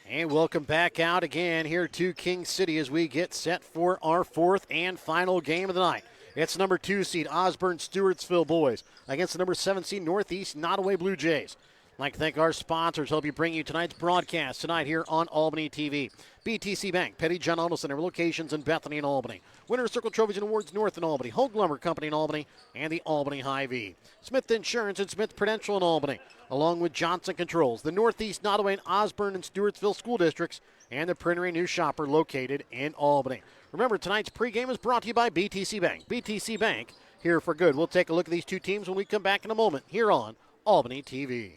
And welcome back out again here to King City as we get set for our fourth and final game of the night. It's number 2 seed Osborn Stewartsville boys against the number 7 seed Northeast Nodaway Blue Jays. I'd like to thank our sponsors, help you bring you tonight's broadcast tonight here on Albany TV. BTC Bank, Petty John Auto Center, locations in Bethany and Albany. Winter Circle Trophies and Awards North in Albany, Hogue Lumber Company in Albany, and the Albany Hy-Vee. Smith Insurance and Smith Prudential in Albany, along with Johnson Controls, the Northeast Nodaway and Osborn and Stewartsville school districts, and the Printery New Shopper located in Albany. Remember, tonight's pregame is brought to you by BTC Bank. BTC Bank, here for good. We'll take a look at these two teams when we come back in a moment here on Albany TV.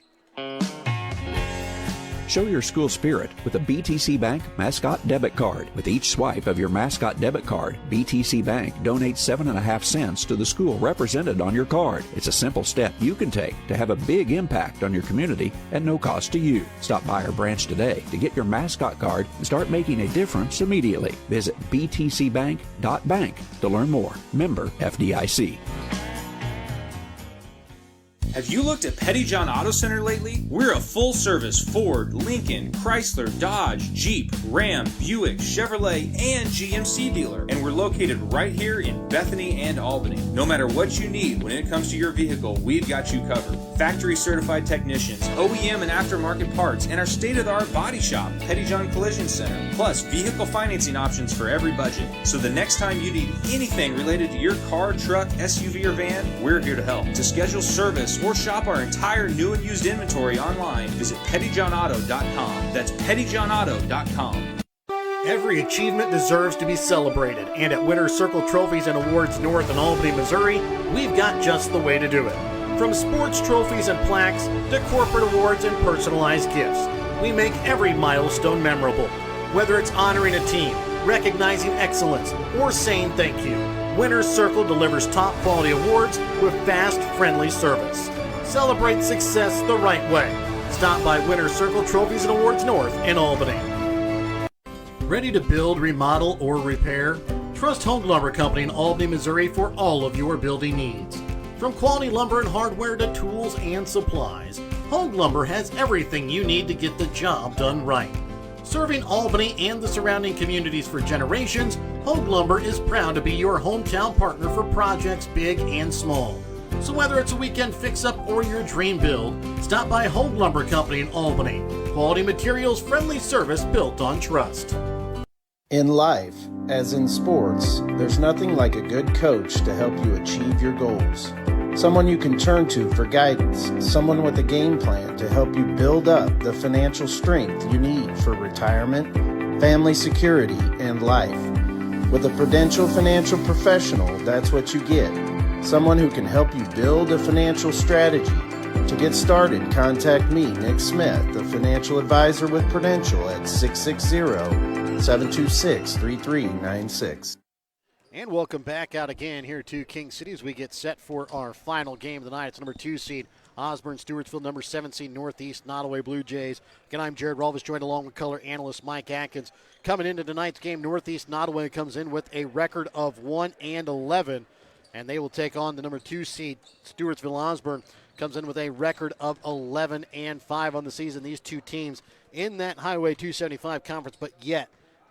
Show your school spirit with a BTC Bank Mascot Debit Card. With each swipe of your Mascot Debit Card, BTC Bank donates 7.5 cents to the school represented on your card. It's a simple step you can take to have a big impact on your community at no cost to you. Stop by our branch today to get your Mascot Card and start making a difference immediately. Visit btcbank.bank to learn more. Member FDIC. Have you looked at Petty John Auto Center lately? We're a full-service Ford, Lincoln, Chrysler, Dodge, Jeep, Ram, Buick, Chevrolet, and GMC dealer. And we're located right here in Bethany and Albany. No matter what you need when it comes to your vehicle, we've got you covered. Factory-certified technicians, OEM and aftermarket parts, and our state-of-the-art body shop, Petty John Collision Center. Plus, vehicle financing options for every budget. So the next time you need anything related to your car, truck, SUV, or van, we're here to help. To schedule service or shop our entire new and used inventory online, visit pettyjohnauto.com. That's pettyjohnauto.com. Every achievement deserves to be celebrated, and at Winter Circle Trophies and Awards North in Albany, Missouri, we've got just the way to do it. From sports trophies and plaques to corporate awards and personalized gifts, we make every milestone memorable. Whether it's honoring a team, recognizing excellence, or saying thank you, Winter Circle delivers top quality awards with fast, friendly service. Celebrate success the right way. Stop by Winter Circle Trophies and Awards North in Albany. Ready to build, remodel, or repair? Trust Hogue Lumber Company in Albany, Missouri for all of your building needs. From quality lumber and hardware to tools and supplies, Hogue Lumber has everything you need to get the job done right. Serving Albany and the surrounding communities for generations, Hogue Lumber is proud to be your hometown partner for projects big and small. So whether it's a weekend fix-up or your dream build, stop by Hogue Lumber Company in Albany. Quality materials, friendly service built on trust. In life, as in sports, there's nothing like a good coach to help you achieve your goals. Someone you can turn to for guidance, someone with a game plan to help you build up the financial strength you need for retirement, family security, and life. With a Prudential financial professional, that's what you get. Someone who can help you build a financial strategy. To get started, contact me, Nick Smith, the financial advisor with Prudential at 660-726-3396. And welcome back out again here to King City as we get set for our final game of the night. It's number 2 seed Osborn Stewartsville, number 7 seed Northeast Nodaway Blue Jays. Again, I'm Jared Rolfes, joined along with color analyst Mike Atkins. Coming into tonight's game, Northeast Nodaway comes in with a record of 1-11, and they will take on the number 2 seed Stewartsville. Osborn comes in with a record of 11-5 on the season. These two teams in that Highway 275 conference, but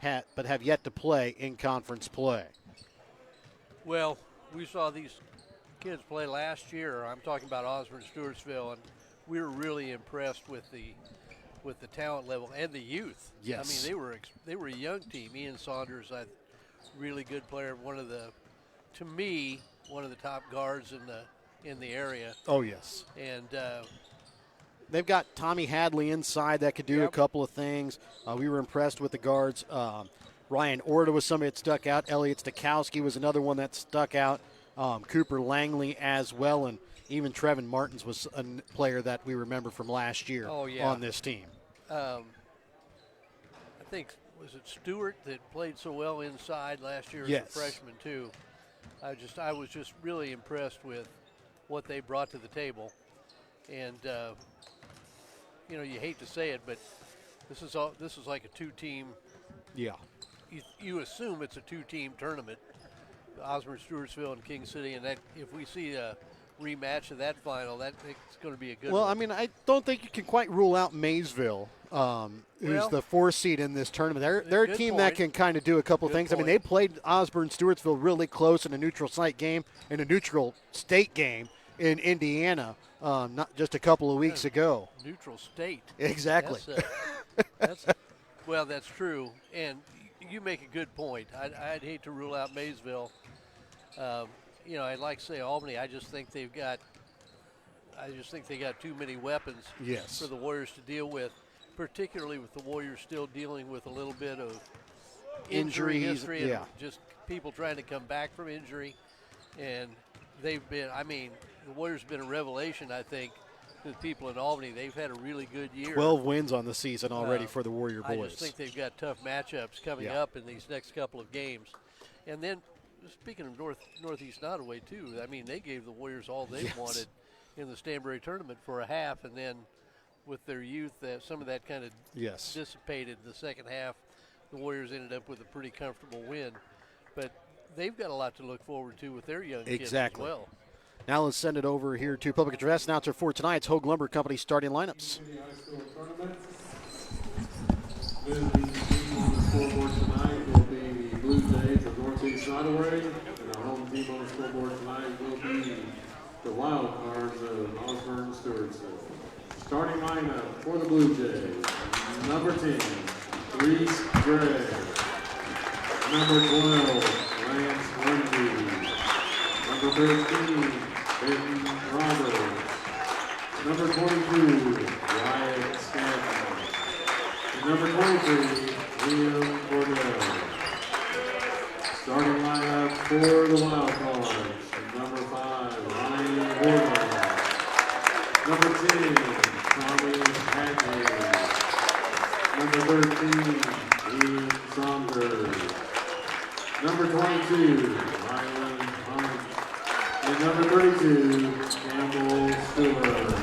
have yet to play in conference play. Well, we saw these kids play last year. I'm talking about Osborn Stewartsville, and we were really impressed with the talent level and the youth. Yes. I mean, they were a young team. Ian Saunders, a really good player, to me, one of the top guards in the area. Oh, yes. And they've got Tommy Hadley inside that could do a couple of things. We were impressed with the guards. Ryan Orta was somebody that stuck out. Elliot Stokowski was another one that stuck out. Cooper Langley as well, and even Trevin Martins was a player that we remember from last year on this team. I think, was it Stewart that played so well inside last year as a freshman too? I was just really impressed with what they brought to the table, and you hate to say it, but this is like a two-team. Yeah. You assume it's a two-team tournament, Osborn, Stewartsville, and King City, and that if we see rematch of that final. It's going to be a good Well, one. I mean, I don't think you can quite rule out Maysville, who's the 4th seed in this tournament. They're a team that can kind of do a couple things. Point. I mean, they played Osborn Stewartsville really close in a neutral site game, in a neutral state game in Indiana, not just a couple of weeks ago. Neutral state. Exactly. That's true. And you make a good point. I'd hate to rule out Maysville. I'd like to say Albany. I just think they got too many weapons for the Warriors to deal with, particularly with the Warriors still dealing with a little bit of injury history and just people trying to come back from injury. And they've been, the Warriors have been a revelation, I think, to the people in Albany. They've had a really good year. 12 wins on the season already for the Warrior boys. I just think they've got tough matchups coming up in these next couple of games. And then, speaking of Northeast Nodaway, too, they gave the Warriors all they wanted in the Stanbury tournament for a half, and then with their youth, some of that kind of dissipated in the second half. The Warriors ended up with a pretty comfortable win. But they've got a lot to look forward to with their young kids as well. Now let's send it over here to Public Address Announcer for tonight's Hogue Lumber Company starting lineups. Visiting team on the scoreboard tonight will be the Blue Jays of Northeast Nodaway, and our home team on the scoreboard tonight will be the Wild Cards of Osborn Stewartsville. Starting lineup for the Blue Jays: number 10, Reese Gray; number 12, Lance Lundy; number 13, Benton Roberts; number 22, Wyatt Stanton; and number 23, Liam Cordell. Starting lineup for the Wild Cards: number 5, Ryan Horvath; number 10, Tommy Hadley; number 13, Ian Saunders; number 22, Rylan Hunt; and number 32, Campbell Stewart.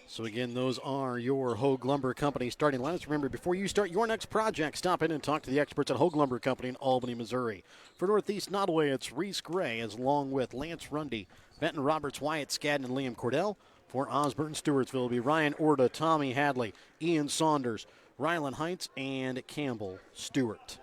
So again, those are your Hogue Lumber Company starting lineups. Remember, before you start your next project, stop in and talk to the experts at Hogue Lumber Company in Albany, Missouri. For Northeast Nodaway, it's Reese Gray, as along with Lance Rundy, Benton Roberts, Wyatt Skadden, and Liam Cordell. For Osborn Stewartsville, will be Ryan Orta, Tommy Hadley, Ian Saunders, Rylan Heights, and Campbell Stewart.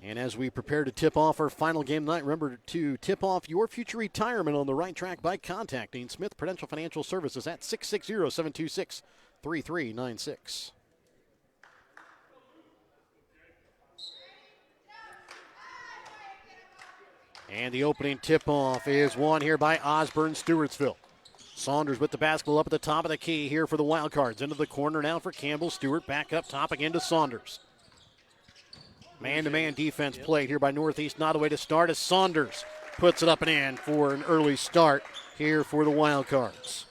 And as we prepare to tip off our final game tonight, remember to tip off your future retirement on the right track by contacting Smith Prudential Financial Services at 660-726-3396. And the opening tip-off is won here by Osborn Stewartsville. Saunders with the basketball up at the top of the key here for the Wildcards. Into the corner now for Campbell Stewart. Back up top again to Saunders. Man-to-man defense played here by Northeast Nodaway to start as Saunders puts it up and in for an early start here for the Wildcards.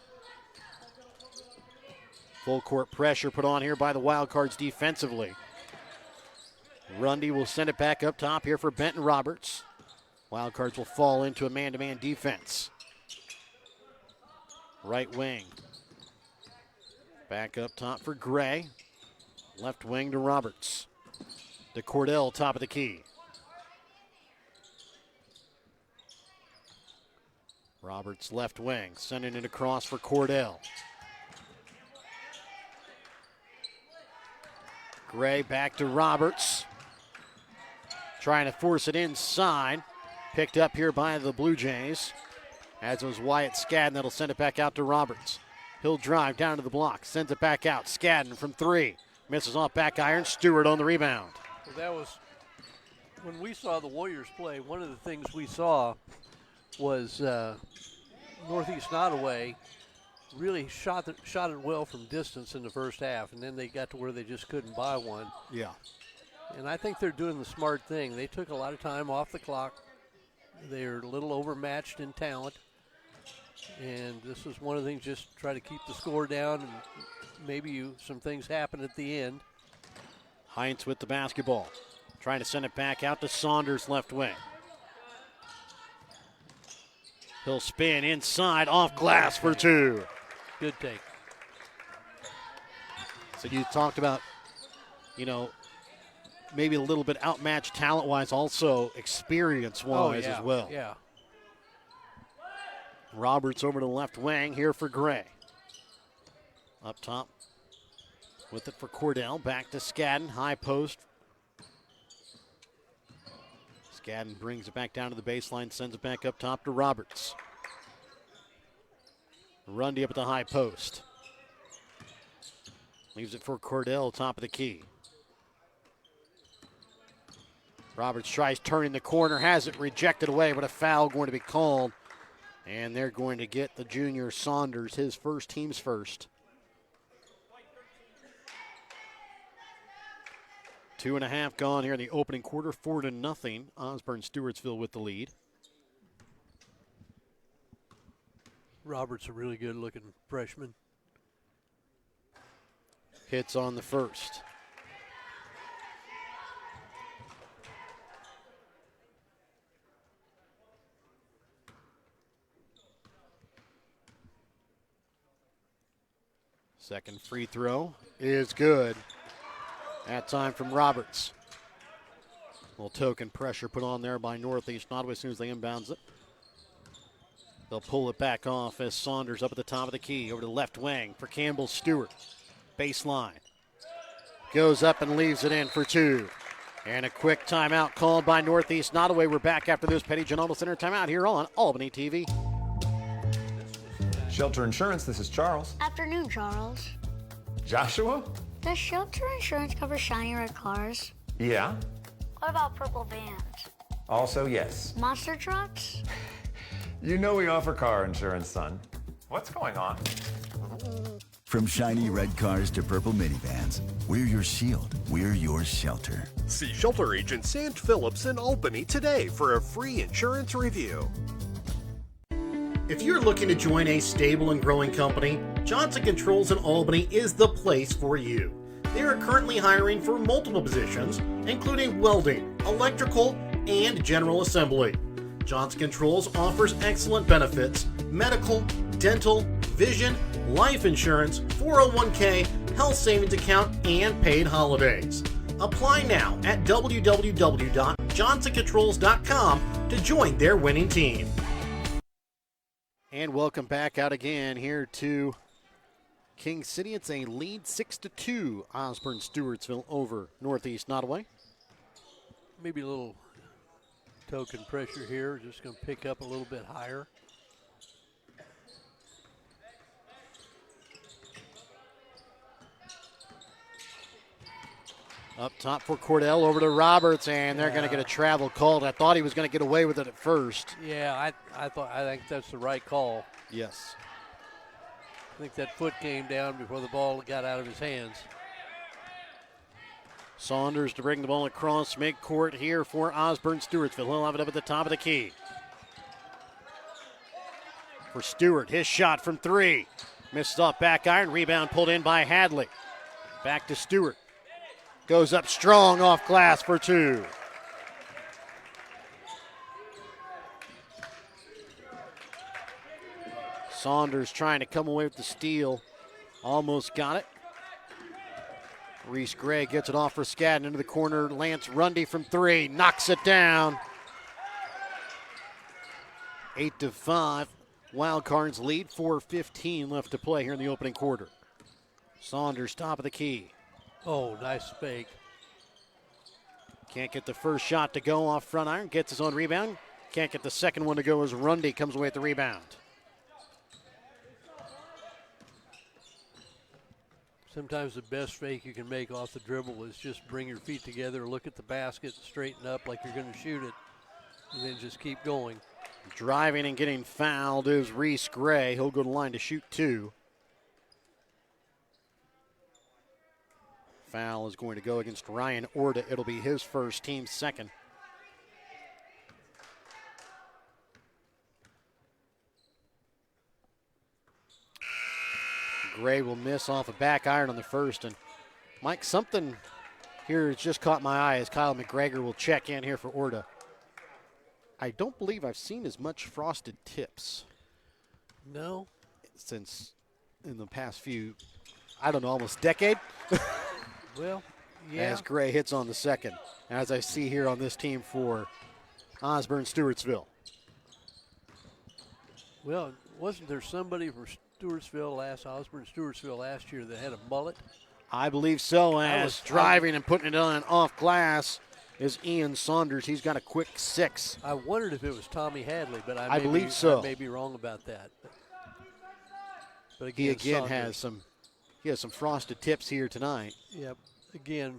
Full court pressure put on here by the Wildcards defensively. Rundy will send it back up top here for Benton Roberts. Wildcards will fall into a man-to-man defense. Right wing. Back up top for Gray. Left wing to Roberts. To Cordell, top of the key. Roberts left wing, sending it across for Cordell. Gray back to Roberts. Trying to force it inside. Picked up here by the Blue Jays. As was Wyatt Skadden, that'll send it back out to Roberts. He'll drive down to the block, sends it back out. Skadden from 3. Misses off back iron. Stewart on the rebound. Well, that was, when we saw the Warriors play, one of the things we saw was Northeast Nodaway really shot it well from distance in the first half, and then they got to where they just couldn't buy one. Yeah. And I think they're doing the smart thing. They took a lot of time off the clock. They're a little overmatched in talent. And this is one of the things, just try to keep the score down, and maybe some things happen at the end. Heinz with the basketball. Trying to send it back out to Saunders, left wing. He'll spin inside, off glass for 2. Good take. So you talked about, maybe a little bit outmatched talent-wise, also experience-wise as well. Yeah. Roberts over to the left wing here for Gray. Up top with it for Cordell. Back to Skadden. High post. Skadden brings it back down to the baseline, sends it back up top to Roberts. Rundy up at the high post. Leaves it for Cordell, top of the key. Roberts tries turning the corner, has it rejected away, but a foul going to be called. And they're going to get the junior Saunders his first, team's first. 2.5 gone here in the opening quarter, 4-0. Osborn Stewartsville with the lead. Roberts a really good looking freshman. Hits on the first. Second free throw is good. That time from Roberts. A little token pressure put on there by Northeast Nodaway as soon as they inbounds it. They'll pull it back off as Saunders up at the top of the key. Over to the left wing for Campbell Stewart. Baseline. Goes up and leaves it in for two. And a quick timeout called by Northeast Nodaway. We're back after this Petty John Auto Center timeout here on Albany TV. Shelter Insurance, this is Charles. Afternoon, Charles. Joshua? Does Shelter Insurance cover shiny red cars? Yeah. What about purple vans? Also, yes. Monster trucks? You know we offer car insurance, son. What's going on? From shiny red cars to purple minivans, we're your shield. We're your shelter. See Shelter Agent Sant Phillips in Albany today for a free insurance review. If you're looking to join a stable and growing company, Johnson Controls in Albany is the place for you. They are currently hiring for multiple positions, including welding, electrical, and general assembly. Johnson Controls offers excellent benefits: medical, dental, vision, life insurance, 401k, health savings account, and paid holidays. Apply now at www.johnsoncontrols.com to join their winning team. And welcome back out again here to King City. It's a lead 6-2, Osborn Stewartsville over Northeast Nodaway. Maybe a little token pressure here. Just going to pick up a little bit higher. Up top for Cordell, over to Roberts, and they're going to get a travel called. I thought he was going to get away with it at first. Yeah, I think that's the right call. Yes. I think that foot came down before the ball got out of his hands. Saunders to bring the ball across midcourt here for Osborn Stewartsville. He'll have it up at the top of the key. For Stewart, his shot from three. Misses off back iron, rebound pulled in by Hadley. Back to Stewart. Goes up strong off glass for two. Saunders trying to come away with the steal. Almost got it. Reese Gray gets it off for Skadden into the corner. Lance Rundy from three. Knocks it down. 8-5. Wildcards lead. 4:15 left to play here in the opening quarter. Saunders top of the key. Oh, nice fake. Can't get the first shot to go off front iron. Gets his own rebound. Can't get the second one to go as Rundy comes away with the rebound. Sometimes the best fake you can make off the dribble is just bring your feet together, look at the basket, straighten up like you're going to shoot it, and then just keep going. Driving and getting fouled is Reese Gray. He'll go to the line to shoot two. Foul is going to go against Ryan Orta. It'll be his first, team's second. Gray will miss off a back iron on the first. And Mike, something here has just caught my eye as Kyle McGregor will check in here for Orta. I don't believe I've seen as much frosted tips. No. Since in the past few, I don't know, almost decade. Well, as Gray hits on the second, as I see here on this team for Osborn Stewartsville. Well, wasn't there somebody from Osborn Stewartsville last year that had a mullet? I believe so, as driving and putting it on off glass is Ian Saunders. He's got a quick 6. I wondered if it was Tommy Hadley, but I believe so. I may be wrong about that. But He again has some frosted tips here tonight. Yep. Again,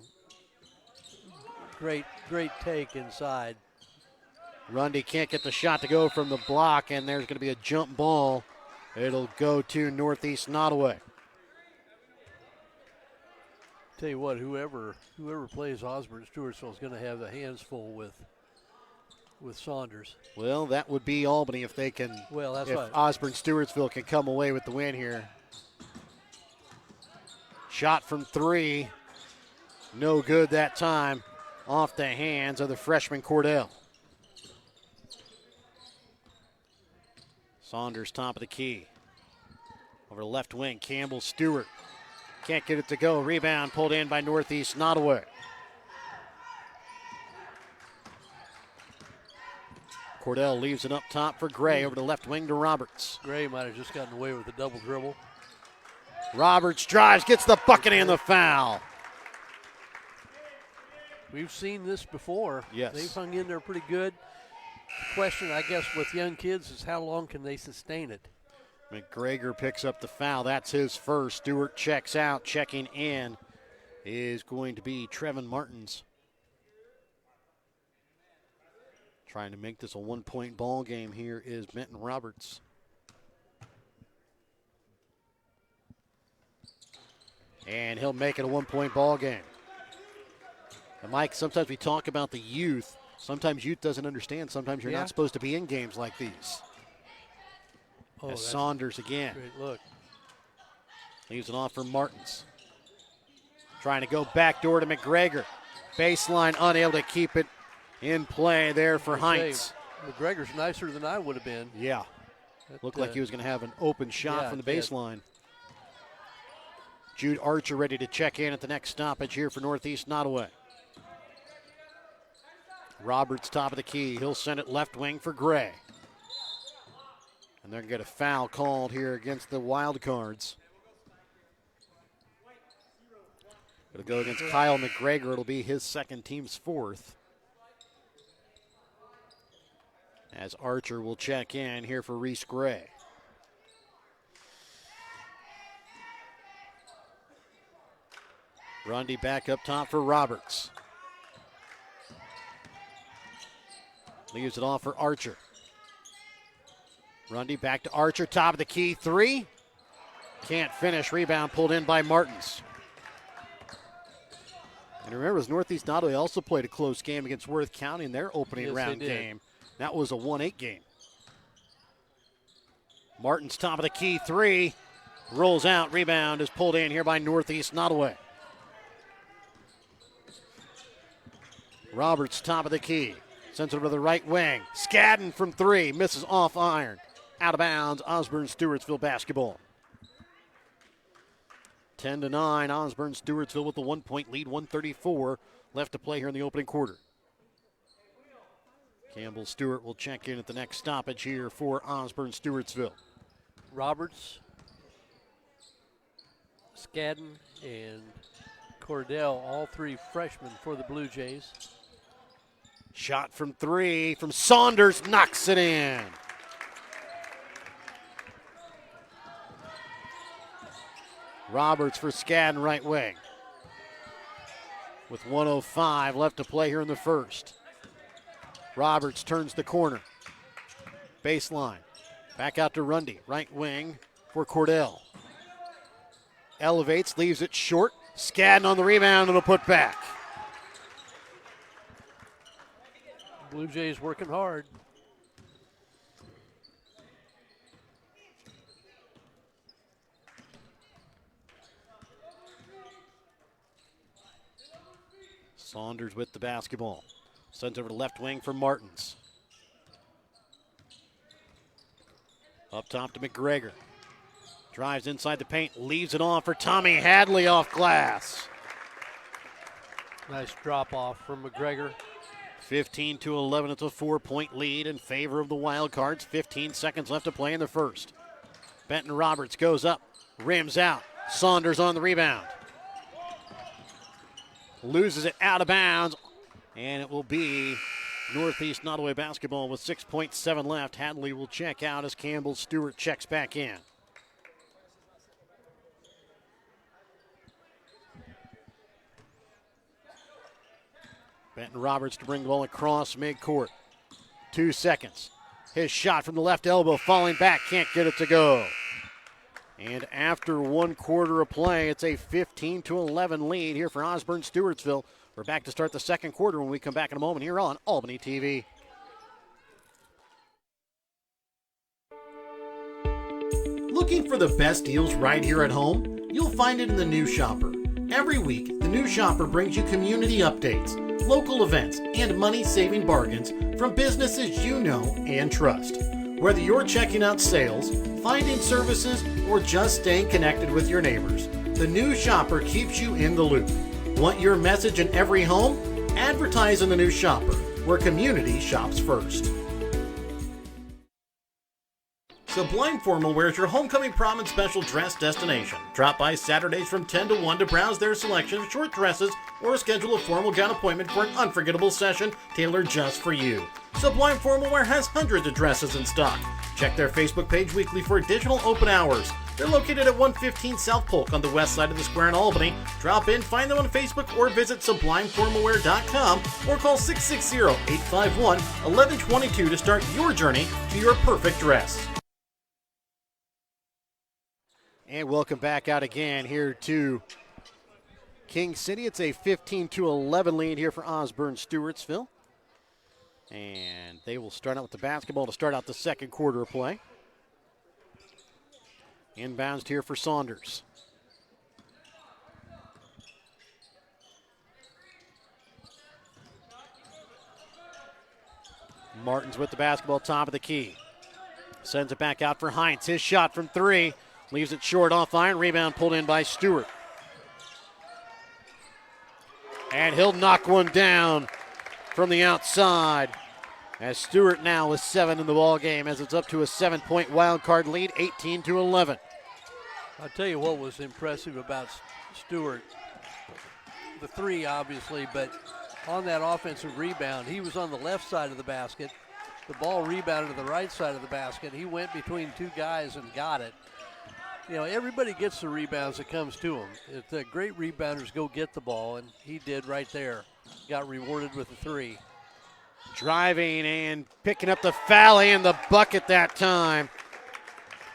great take inside. Rundy can't get the shot to go from the block, and there's going to be a jump ball. It'll go to Northeast Nodaway. Tell you what, whoever plays Osborn Stewartsville is going to have the hands full with Saunders. Well, that would be Albany if they can. Well, that's if right. Osborn Stewartsville can come away with the win here. Shot from 3, no good that time. Off the hands of the freshman Cordell. Saunders top of the key. Over the left wing, Campbell Stewart. Can't get it to go. Rebound pulled in by Northeast Nodaway. Cordell leaves it up top for Gray. Over the left wing to Roberts. Gray might have just gotten away with a double dribble. Roberts drives, gets the bucket and the foul. We've seen this before. Yes. They've hung in there pretty good. The question, I guess, with young kids is how long can they sustain it? McGregor picks up the foul. That's his first. Stewart checks out. Checking in is going to be Trevin Martins. Trying to make this a 1-point ball game here is Benton Roberts. And he'll make it a 1-point ball game. And Mike, sometimes we talk about the youth. Sometimes youth doesn't understand. Sometimes you're not supposed to be in games like these. Oh, as Saunders again. Great look. Leaves it off for Martins. Trying to go backdoor to McGregor. Baseline unable to keep it in play there for Heinz. McGregor's nicer than I would have been. Yeah. Looked like he was going to have an open shot from the baseline. Jude Archer ready to check in at the next stoppage here for Northeast Nodaway. Roberts top of the key. He'll send it left wing for Gray. And they're going to get a foul called here against the Wildcards. It'll go against Kyle McGregor. It'll be his second, team's fourth. As Archer will check in here for Reese Gray. Rundy back up top for Roberts. Leaves it off for Archer. Rundy back to Archer, top of the key, 3. Can't finish, rebound pulled in by Martins. And remember, as Northeast Nodaway also played a close game against Worth County in their opening round game. That was a 1-8 game. Martins top of the key, 3. Rolls out, rebound is pulled in here by Northeast Nodaway. Roberts top of the key. Sends it over to the right wing. Skadden from 3. Misses off iron. Out of bounds. Osborn Stewartsville basketball. 10-9. Osborn Stewartsville with the 1-point lead. 1:34 left to play here in the opening quarter. Campbell Stewart will check in at the next stoppage here for Osborn Stewartsville. Roberts, Skadden, and Cordell, all 3 freshmen for the Blue Jays. Shot from 3 from Saunders, knocks it in. Roberts for Skadden, right wing. With 1:05 left to play here in the first. Roberts turns the corner. Baseline. Back out to Rundy, right wing for Cordell. Elevates, leaves it short. Skadden on the rebound and a put back. Blue Jays working hard. Saunders with the basketball. Sends over to left wing for Martins. Up top to McGregor. Drives inside the paint, leaves it off for Tommy Hadley off glass. Nice drop off from McGregor. 15-11, it's a 4-point lead in favor of the Wildcards. 15 seconds left to play in the first. Benton Roberts goes up, rims out. Saunders on the rebound. Loses it out of bounds, and it will be Northeast Nodaway basketball with 6.7 left. Hadley will check out as Campbell Stewart checks back in. Benton Roberts to bring the ball across midcourt. 2 seconds. His shot from the left elbow falling back, can't get it to go. And after 1 quarter of play, it's a 15-11 lead here for Osborn Stewartsville. We're back to start the second quarter when we come back in a moment here on Albany TV. Looking for the best deals right here at home? You'll find it in the New Shopper. Every week, the New Shopper brings you community updates, local events, and money-saving bargains from businesses you know and trust. Whether you're checking out sales, finding services, or just staying connected with your neighbors, the New Shopper keeps you in the loop. Want your message in every home? Advertise in the New Shopper, where community shops first. Sublime Formal Wear is your homecoming prom and special dress destination. Drop by Saturdays from 10 to 1 to browse their selection of short dresses or schedule a formal gown appointment for an unforgettable session tailored just for you. Sublime Formal Wear has hundreds of dresses in stock. Check their Facebook page weekly for additional open hours. They're located at 115 South Polk on the west side of the square in Albany. Drop in, find them on Facebook, or visit sublimeformalwear.com or call 660-851-1122 to start your journey to your perfect dress. And welcome back out again here to King City. It's a 15-11 lead here for Osborn Stewartsville. And they will start out with the basketball to start out the second quarter of play. Inbounds here for Saunders. Martins with the basketball, top of the key. Sends it back out for Heinz. His shot from 3. Leaves it short off iron. Rebound pulled in by Stewart. And he'll knock one down from the outside. As Stewart now with 7 in the ball game, as it's up to a 7-point wild card lead, 18-11. I'll tell you what was impressive about Stewart. The 3, obviously, but on that offensive rebound, he was on the left side of the basket. The ball rebounded to the right side of the basket. He went between 2 guys and got it. You know, everybody gets the rebounds that comes to him. If the great rebounders go get the ball, and he did right there. Got rewarded with a 3. Driving and picking up the foul and the bucket that time.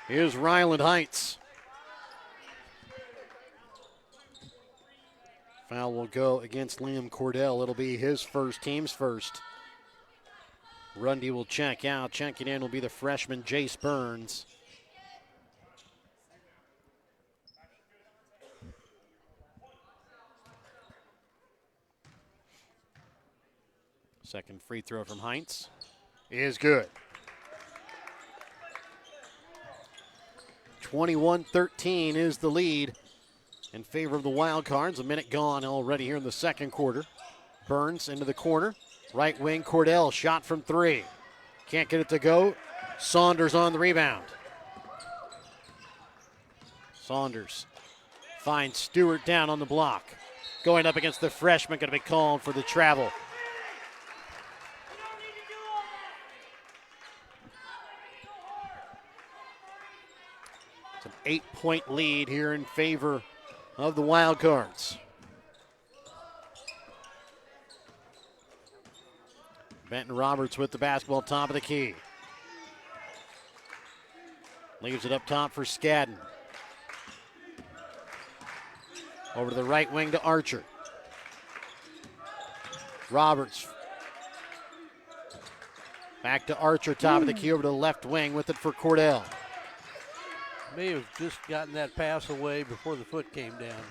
Here's Ryland Heights. Foul will go against Liam Cordell. It'll be his first, team's first. Rundy will check out. Checking in will be the freshman Jace Burns. Second free throw from Heinz is good. 21-13 is the lead in favor of the Wildcards. A minute gone already here in the second quarter. Burns into the corner. Right wing, Cordell, shot from 3. Can't get it to go. Saunders on the rebound. Saunders finds Stewart down on the block. Going up against the freshman, going to be called for the travel. It's an 8-point lead here in favor of the Wildcards. Benton Roberts with the basketball, top of the key. Leaves it up top for Skadden. Over to the right wing to Archer. Roberts. Back to Archer, top of the key, over to the left wing with it for Cordell. May have just gotten that pass away before the foot came down.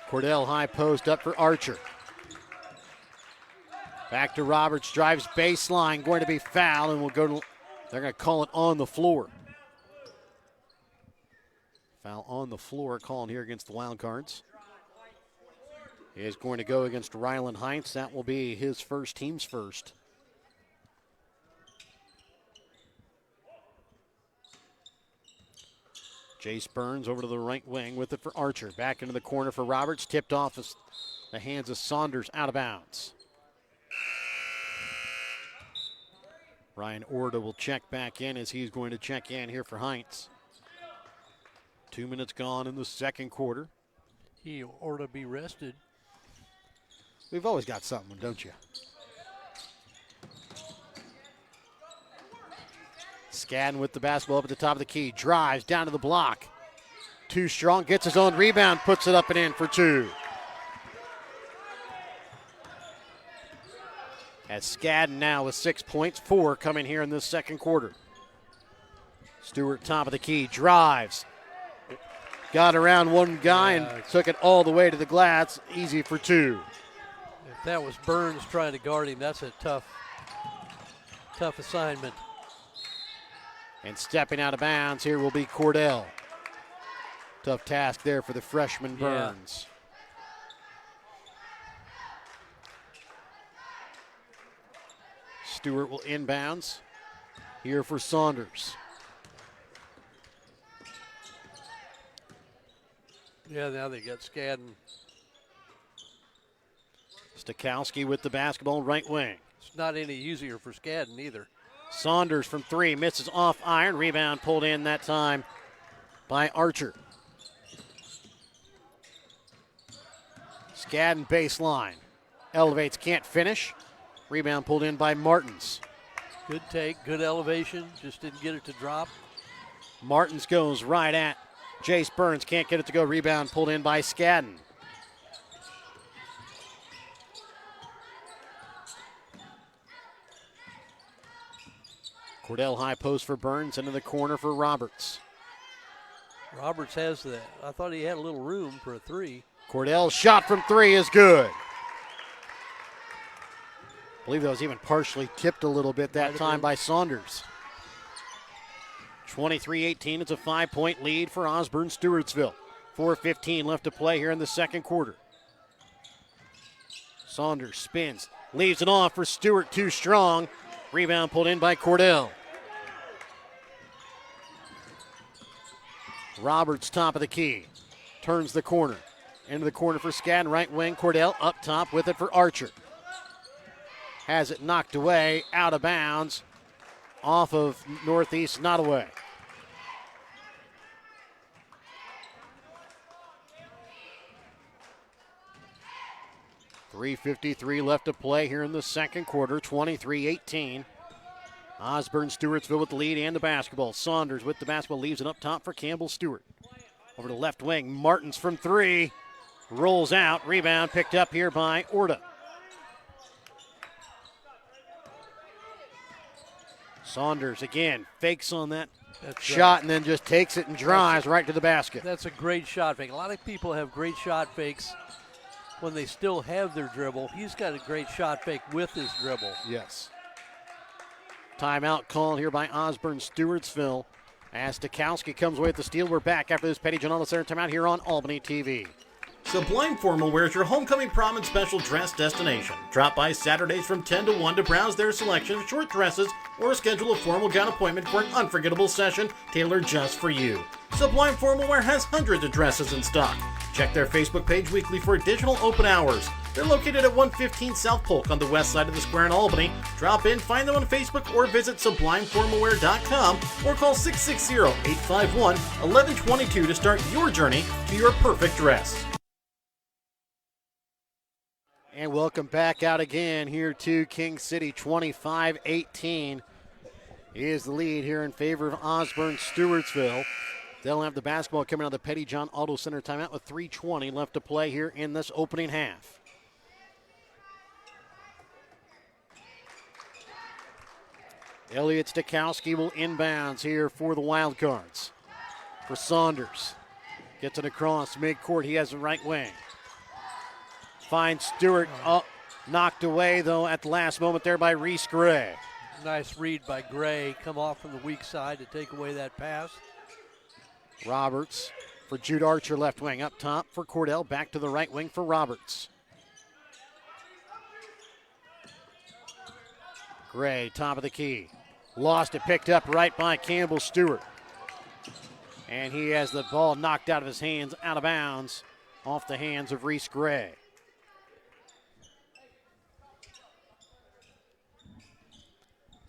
Cordell high post up for Archer. Back to Roberts, drives baseline, going to be fouled, and they're going to call it on the floor. Foul on the floor calling here against the Wildcards. He is going to go against Ryland Heights. That will be his first, team's first. Jace Burns over to the right wing with it for Archer. Back into the corner for Roberts. Tipped off the hands of Saunders, out of bounds. Ryan Orda will check back in as he's going to check in here for Heights. 2 minutes gone in the second quarter. He ought to be rested. We've always got something, don't you? Skadden with the basketball up at the top of the key. Drives down to the block. Too strong. Gets his own rebound. Puts it up and in for two. As Skadden now with 6 points. 4 coming here in this second quarter. Stewart top of the key. Drives. Got around one guy and took it all the way to the glass. Easy for two. If that was Burns trying to guard him, that's a tough assignment. And stepping out of bounds here will be Cordell. Tough task there for the freshman Burns. Stewart will inbounds here for Saunders. Yeah, now they got Skadden. Stakowski with the basketball, right wing. It's not any easier for Skadden either. Saunders from three, misses off iron. Rebound pulled in that time by Archer. Skadden baseline. Elevates, can't finish. Rebound pulled in by Martins. Good take, good elevation, just didn't get it to drop. Martins goes right at Jace Burns, can't get it to go. Rebound pulled in by Skadden. Cordell high post for Burns, into the corner for Roberts. Roberts has that. I thought he had a little room for a three. Cordell's shot from three is good. I believe that was even partially tipped a little bit that time by Saunders. 23-18, it's a 5-point lead for Osborn Stewartsville. 4:15 left to play here in the second quarter. Saunders spins, leaves it off for Stewart, too strong. Rebound pulled in by Cordell. Roberts top of the key, turns the corner. Into the corner for Skadden, right wing. Cordell up top with it for Archer. Has it knocked away, out of bounds, off of Northeast Nodaway. .353 left to play here in the second quarter, 23-18. Osborn Stewartsville with the lead and the basketball. Saunders with the basketball, leaves it up top for Campbell Stewart. Over to left wing, Martins from three. Rolls out, rebound picked up here by Orta. Saunders again, fakes on that shot and then just takes it and drives right to the basket. That's a great shot fake. A lot of people have great shot fakes when they still have their dribble. He's got a great shot fake with his dribble. Yes. Timeout called here by Osborn Stewartsville. As Stakowski comes away with the steal, we're back after this Petty John Center timeout here on Albany TV. Sublime Formal Wear is your homecoming prom and special dress destination. Drop by Saturdays from 10 to 1 to browse their selection of short dresses or schedule a formal gown appointment for an unforgettable session tailored just for you. Sublime Formal Wear has hundreds of dresses in stock. Check their Facebook page weekly for additional open hours. They're located at 115 South Polk on the west side of the square in Albany. Drop in, find them on Facebook, or visit sublimeformalwear.com or call 660-851-1122 to start your journey to your perfect dress. And welcome back out again here to King City. 25-18 is the lead here in favor of Osborn Stewartsville. They'll have the basketball coming out of the Petty John Auto Center timeout with 3:20 left to play here in this opening half. Elliot Stakowski will inbounds here for the Wildcards. For Saunders. Gets it across midcourt. He has the right wing. Finds Stewart up, knocked away though at the last moment there by Reese Gray. Nice read by Gray. Come off from the weak side to take away that pass. Roberts for Jude Archer, left wing. Up top for Cordell, back to the right wing for Roberts. Gray, top of the key. Lost it, picked up right by Campbell Stewart. And he has the ball knocked out of his hands, out of bounds, off the hands of Reese Gray.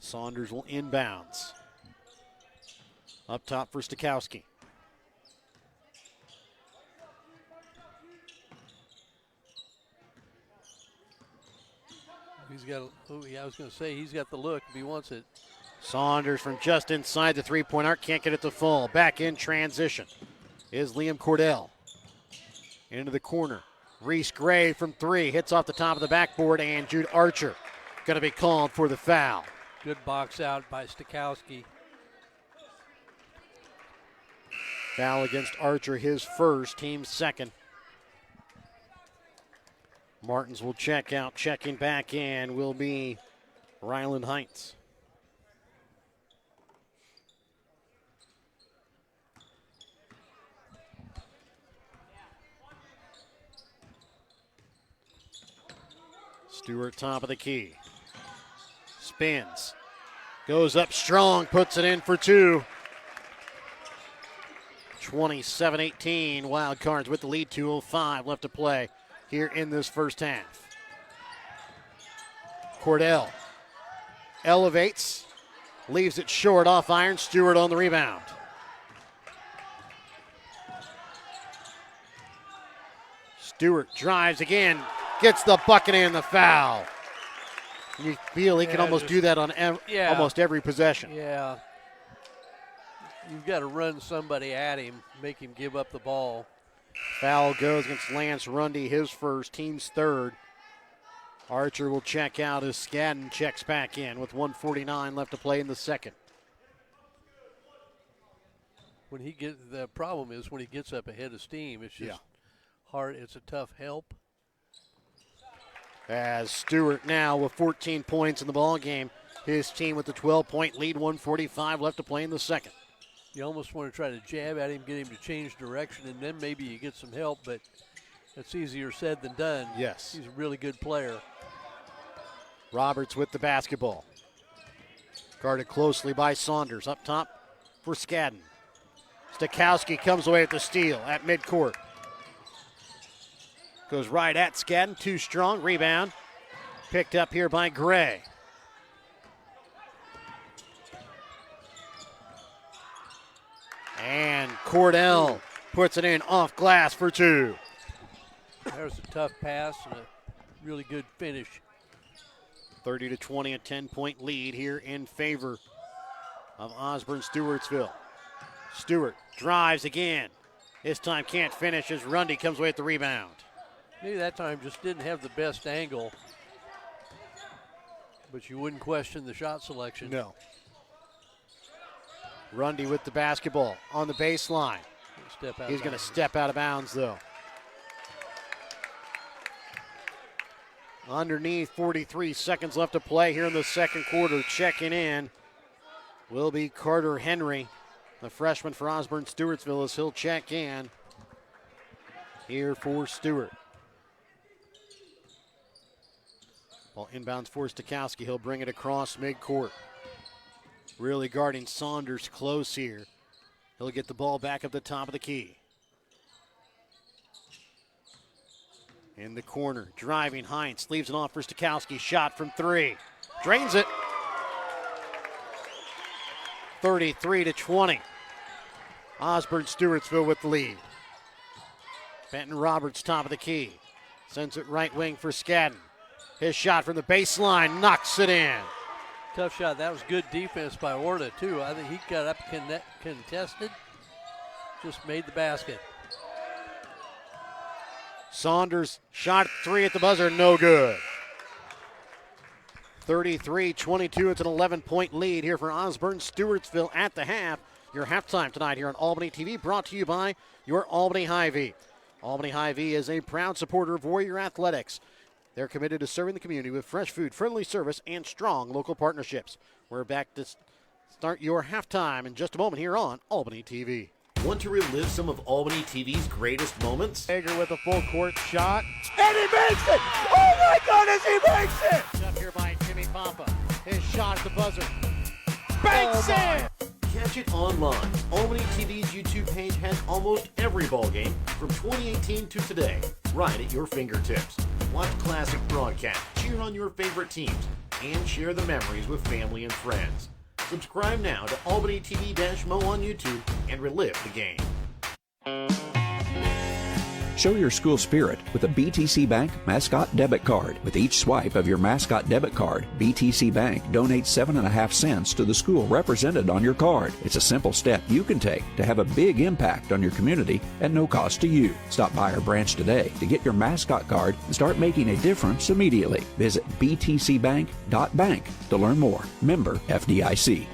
Saunders will inbounds. Up top for Stakowski. He's got, I was going to say, he's got the look if he wants it. Saunders from just inside the three-point arc, can't get it to fall. Back in transition is Liam Cordell. Into the corner. Reese Gray from three, hits off the top of the backboard, and Jude Archer going to be called for the foul. Good box out by Stakowski. Foul against Archer, his first, team second. Martins will check out. Checking back in will be Ryland Heights. Stewart, top of the key. Spins. Goes up strong, puts it in for two. 27-18. Wild Cards with the lead, 2:05 left to play here in this first half. Cordell elevates, leaves it short off iron. Stewart on the rebound. Stewart drives again, gets the bucket and the foul. You feel he can almost do that on almost every possession. Yeah. You've got to run somebody at him, make him give up the ball. Foul goes against Lance Rundy, his first, team's third. Archer will check out as Skadden checks back in with 1:49 left to play in the second. The problem is when he gets up ahead of steam, it's just hard. It's a tough help. As Stewart now with 14 points in the ball game, his team with the 12-point lead, 1:45 left to play in the second. You almost want to try to jab at him, get him to change direction, and then maybe you get some help, but that's easier said than done. Yes. He's a really good player. Roberts with the basketball. Guarded closely by Saunders. Up top for Skadden. Stakowski comes away with the steal at midcourt. Goes right at Skadden, too strong. Rebound picked up here by Gray. And Cordell puts it in off glass for two. There's a tough pass and a really good finish. 30-20, a 10-point lead here in favor of Osborn Stewartsville. Stewart drives again. This time can't finish as Rundy comes away with the rebound. Maybe that time just didn't have the best angle, but you wouldn't question the shot selection. No. Rundy with the basketball on the baseline. He's going to step out of bounds, though. Underneath, 43 seconds left to play here in the second quarter. Checking in will be Carter Henry, the freshman for Osborn Stewartsville, as he'll check in here for Stewart. Ball inbounds for Stakowski. He'll bring it across midcourt. Really guarding Saunders close here. He'll get the ball back up the top of the key. In the corner, driving Heinz, leaves it off for Stakowski. Shot from three. Drains it. 33-20. Osborn Stewartsville with the lead. Benton Roberts, top of the key. Sends it right wing for Skadden. His shot from the baseline, knocks it in. Tough shot. That was good defense by Orta, too. I think he got up contested, just made the basket. Saunders shot three at the buzzer, no good. 33-22, it's an 11-point lead here for Osborn Stewartsville at the half. Your halftime tonight here on Albany TV, brought to you by your Albany Hy-Vee. Albany Hy-Vee is a proud supporter of Warrior Athletics. They're committed to serving the community with fresh food, friendly service, and strong local partnerships. We're back to start your halftime in just a moment here on Albany TV. Want to relive some of Albany TV's greatest moments? Hager with a full court shot, and he makes it! Oh my goodness, he makes it! Up here by Jimmy Papa. His shot at the buzzer. Banks it! Catch it online. Albany TV's YouTube page has almost every ball game from 2018 to today, right at your fingertips. Watch classic broadcasts, cheer on your favorite teams, and share the memories with family and friends. Subscribe now to Albany TV-Mo on YouTube and relive the game. Show your school spirit with a BTC Bank Mascot Debit Card. With each swipe of your Mascot Debit Card, BTC Bank donates 7.5 cents to the school represented on your card. It's a simple step you can take to have a big impact on your community at no cost to you. Stop by our branch today to get your Mascot Card and start making a difference immediately. Visit btcbank.bank to learn more. Member FDIC.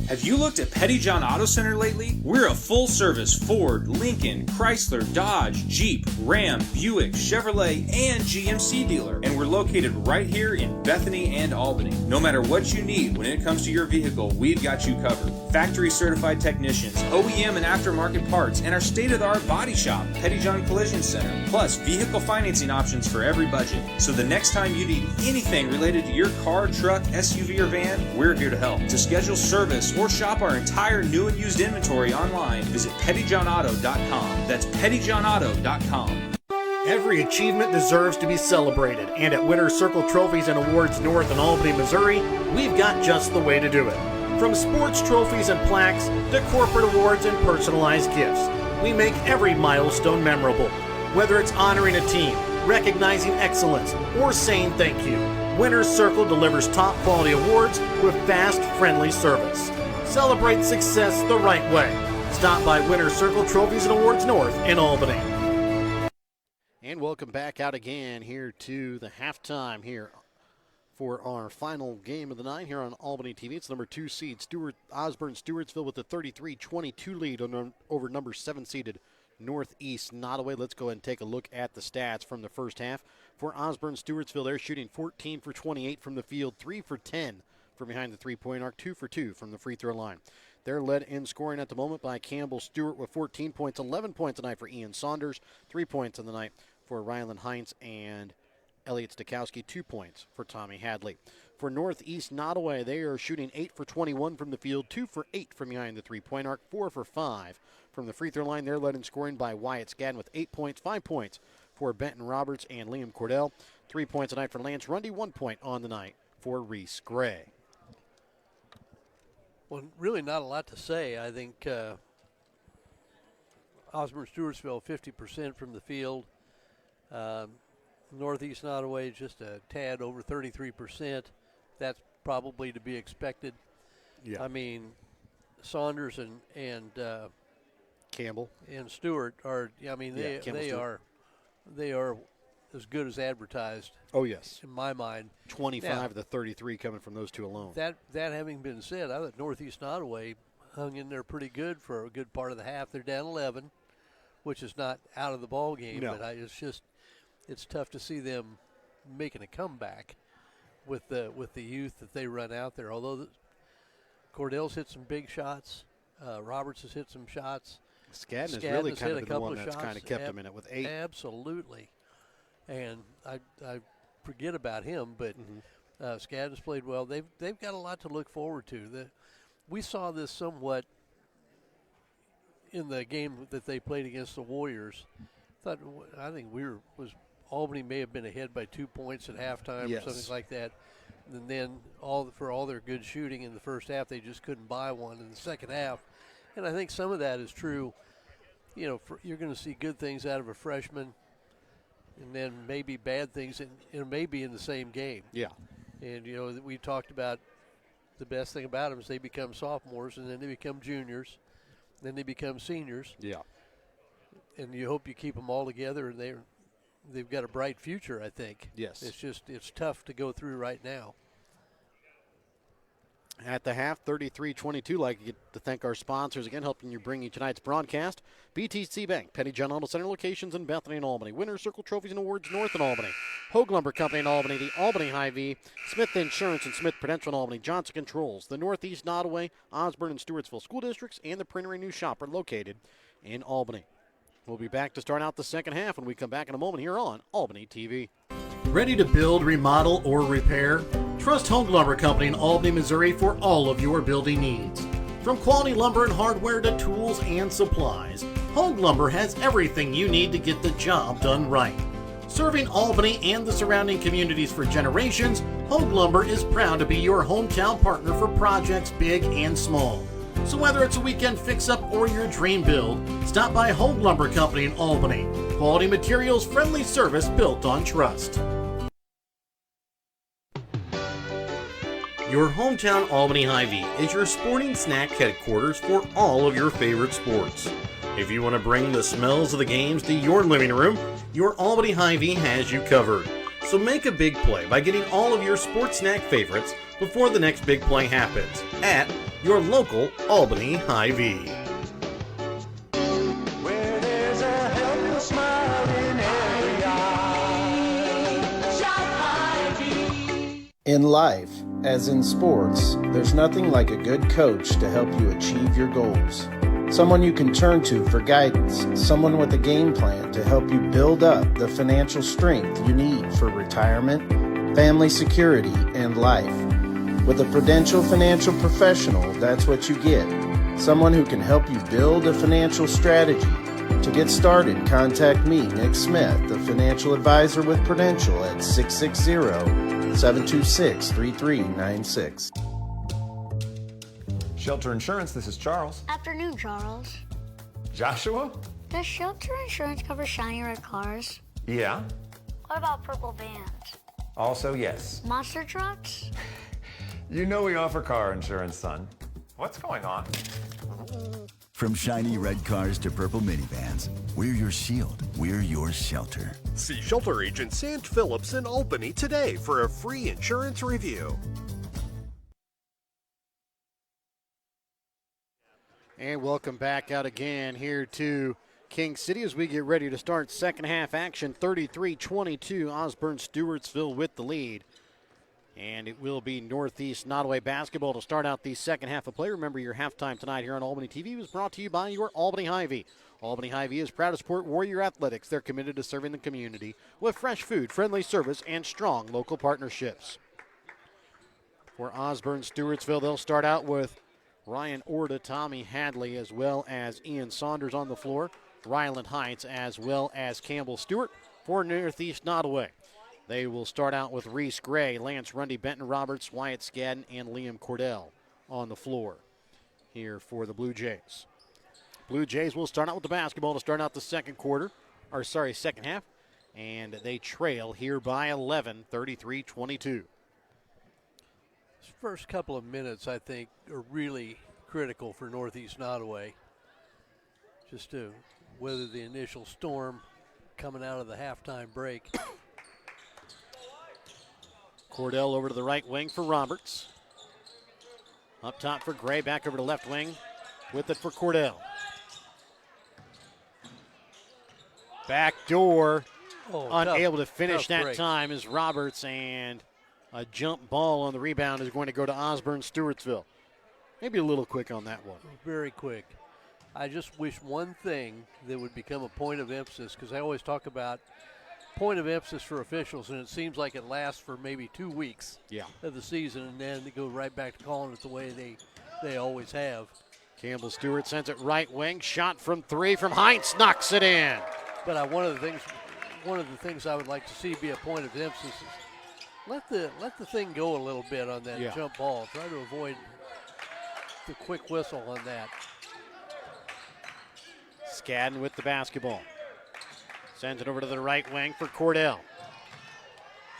Have you looked at Petty John Auto Center lately? We're a full-service Ford, Lincoln, Chrysler, Dodge, Jeep, Ram, Buick, Chevrolet, and GMC dealer. And we're located right here in Bethany and Albany. No matter what you need when it comes to your vehicle, we've got you covered. Factory-certified technicians, OEM and aftermarket parts, and our state-of-the-art body shop, Petty John Collision Center. Plus, vehicle financing options for every budget. So the next time you need anything related to your car, truck, SUV, or van, we're here to help. To schedule service or shop our entire new and used inventory online, visit pettyjohnauto.com. That's pettyjohnauto.com. Every achievement deserves to be celebrated, and at Winter Circle Trophies and Awards North in Albany, Missouri, we've got just the way to do it. From sports trophies and plaques to corporate awards and personalized gifts, we make every milestone memorable. Whether it's honoring a team, recognizing excellence, or saying thank you, Winter Circle delivers top quality awards with fast, friendly service. Celebrate success the right way. Stop by Winter Circle Trophies and Awards North in Albany. And welcome back out again here to the halftime here for our final game of the night here on Albany TV. It's number 2 seed Osborn Stewartsville with a 33-22 lead over number 7 seeded Northeast Nodaway. Let's go ahead and take a look at the stats from the first half. For Osborn Stewartsville, they're shooting 14 for 28 from the field, 3 for 10 from behind the three-point arc, 2 for 2 from the free throw line. They're led in scoring at the moment by Campbell Stewart with 14 points, 11 points tonight for Ian Saunders, 3 points in the night for Ryland Heinz and Elliot Stakowski, 2 points for Tommy Hadley. For Northeast Nodaway, they are shooting 8 for 21 from the field, 2 for 8 from behind the three-point arc, 4 for 5 from the free throw line. They're led in scoring by Wyatt Skadden with 8 points, 5 points for Benton Roberts and Liam Cordell, 3 points tonight for Lance Rundy, 1 point on the night for Reese Gray. Well, really not a lot to say. I think Osborn Stewartsville 50% from the field. Northeast Nodaway just a tad over 33%. That's probably to be expected. Yeah. I mean, Saunders and Campbell and Stewart are. I mean, they are as good as advertised. Oh yes, in my mind. 25 to 33 coming from those two alone. That having been said, I thought Northeast Nodaway hung in there pretty good for a good part of the half. They're down 11, which is not out of the ball game, no. but it's tough to see them making a comeback with the youth that they run out there. Although Cordell's hit some big shots, Roberts has hit some shots. Skadden has really kind of been the one that's kind of kept him in it with 8. Absolutely. And I forget about him, but Skadden's played well. They've got a lot to look forward to. We saw this somewhat in the game that they played against the Warriors. I think Albany may have been ahead by 2 points at halftime or something like that. And then for all their good shooting in the first half, they just couldn't buy one in the second half. And I think some of that is true. You know, you're going to see good things out of a freshman, and then maybe bad things, and maybe in the same game. Yeah. And, you know, we talked about the best thing about them is they become sophomores, and then they become juniors, then they become seniors. Yeah. And you hope you keep them all together, and they've got a bright future, I think. Yes. It's tough to go through right now. at the half, 33-22. I'd like to thank our sponsors again, helping you bring you tonight's broadcast. BTC Bank, Petty John Auto Center locations in Bethany and Albany. Winter Circle Trophies and Awards North in Albany. Hogue Lumber Company in Albany. The Albany Hy-Vee. Smith Insurance and Smith Prudential in Albany. Johnson Controls. The Northeast Nodaway, Osborn, and Stewartsville School Districts. And the Printer and New Shop are located in Albany. We'll be back to start out the second half when we come back in a moment here on Albany TV. Ready to build, remodel, or repair? Trust Hogue Lumber Company in Albany, Missouri for all of your building needs. From quality lumber and hardware to tools and supplies, Hogue Lumber has everything you need to get the job done right. Serving Albany and the surrounding communities for generations, Hogue Lumber is proud to be your hometown partner for projects big and small. So whether it's a weekend fix-up or your dream build, stop by Hogue Lumber Company in Albany. Quality materials, friendly service built on trust. Your hometown Albany Hy-Vee is your sporting snack headquarters for all of your favorite sports. If you want to bring the smells of the games to your living room, your Albany Hy-Vee has you covered. So make a big play by getting all of your sports snack favorites before the next big play happens at your local Albany Hy-Vee. In life, as in sports, there's nothing like a good coach to help you achieve your goals. Someone you can turn to for guidance, someone with a game plan to help you build up the financial strength you need for retirement, family security, and life. With a Prudential financial professional, that's what you get. Someone who can help you build a financial strategy. To get started, contact me, Nick Smith, the financial advisor with Prudential at 660-726-3396. Shelter Insurance, this is Charles. Afternoon, Charles. Joshua? Does Shelter Insurance cover shiny red cars? Yeah. What about purple vans? Also, yes. Monster trucks? You know we offer car insurance, son. What's going on? From shiny red cars to purple minivans, we're your shield, we're your shelter. See Shelter Agent Sant Phillips in Albany today for a free insurance review. And welcome back out again here to King City as we get ready to start second half action. 33-22, Osborn Stewartsville with the lead. And it will be Northeast Nodaway basketball to start out the second half of play. Remember, your halftime tonight here on Albany TV was brought to you by your Albany Hy-Vee. Albany Hy-Vee is proud to support Warrior Athletics. They're committed to serving the community with fresh food, friendly service, and strong local partnerships. For Osborn Stewartsville, they'll start out with Ryan Orta, Tommy Hadley, as well as Ian Saunders on the floor. Ryland Heights, as well as Campbell Stewart for Northeast Nodaway. They will start out with Reese Gray, Lance Rundy, Benton Roberts, Wyatt Skadden, and Liam Cordell on the floor here for the Blue Jays. Blue Jays will start out with the basketball to start out the second half. And they trail here by 11, 33-22. This first couple of minutes, I think, are really critical for Northeast Nodaway. Just to weather the initial storm coming out of the halftime break. Cordell over to the right wing for Roberts. Up top for Gray, back over to left wing with it for Cordell. Back door, unable to finish that break. time is Roberts, and a jump ball on the rebound is going to go to Osborn Stewartsville. Maybe a little quick on that one. Very quick. I just wish one thing that would become a point of emphasis, because I always talk about point of emphasis for officials, and it seems like it lasts for maybe 2 weeks of the season, and then they go right back to calling it the way they always have. Campbell Stewart sends it right wing. Shot from three from Heinz, knocks it in. But one of the things I would like to see be a point of emphasis is let the thing go a little bit on that jump ball. Try to avoid the quick whistle on that. Skadden with the basketball. Sends it over to the right wing for Cordell.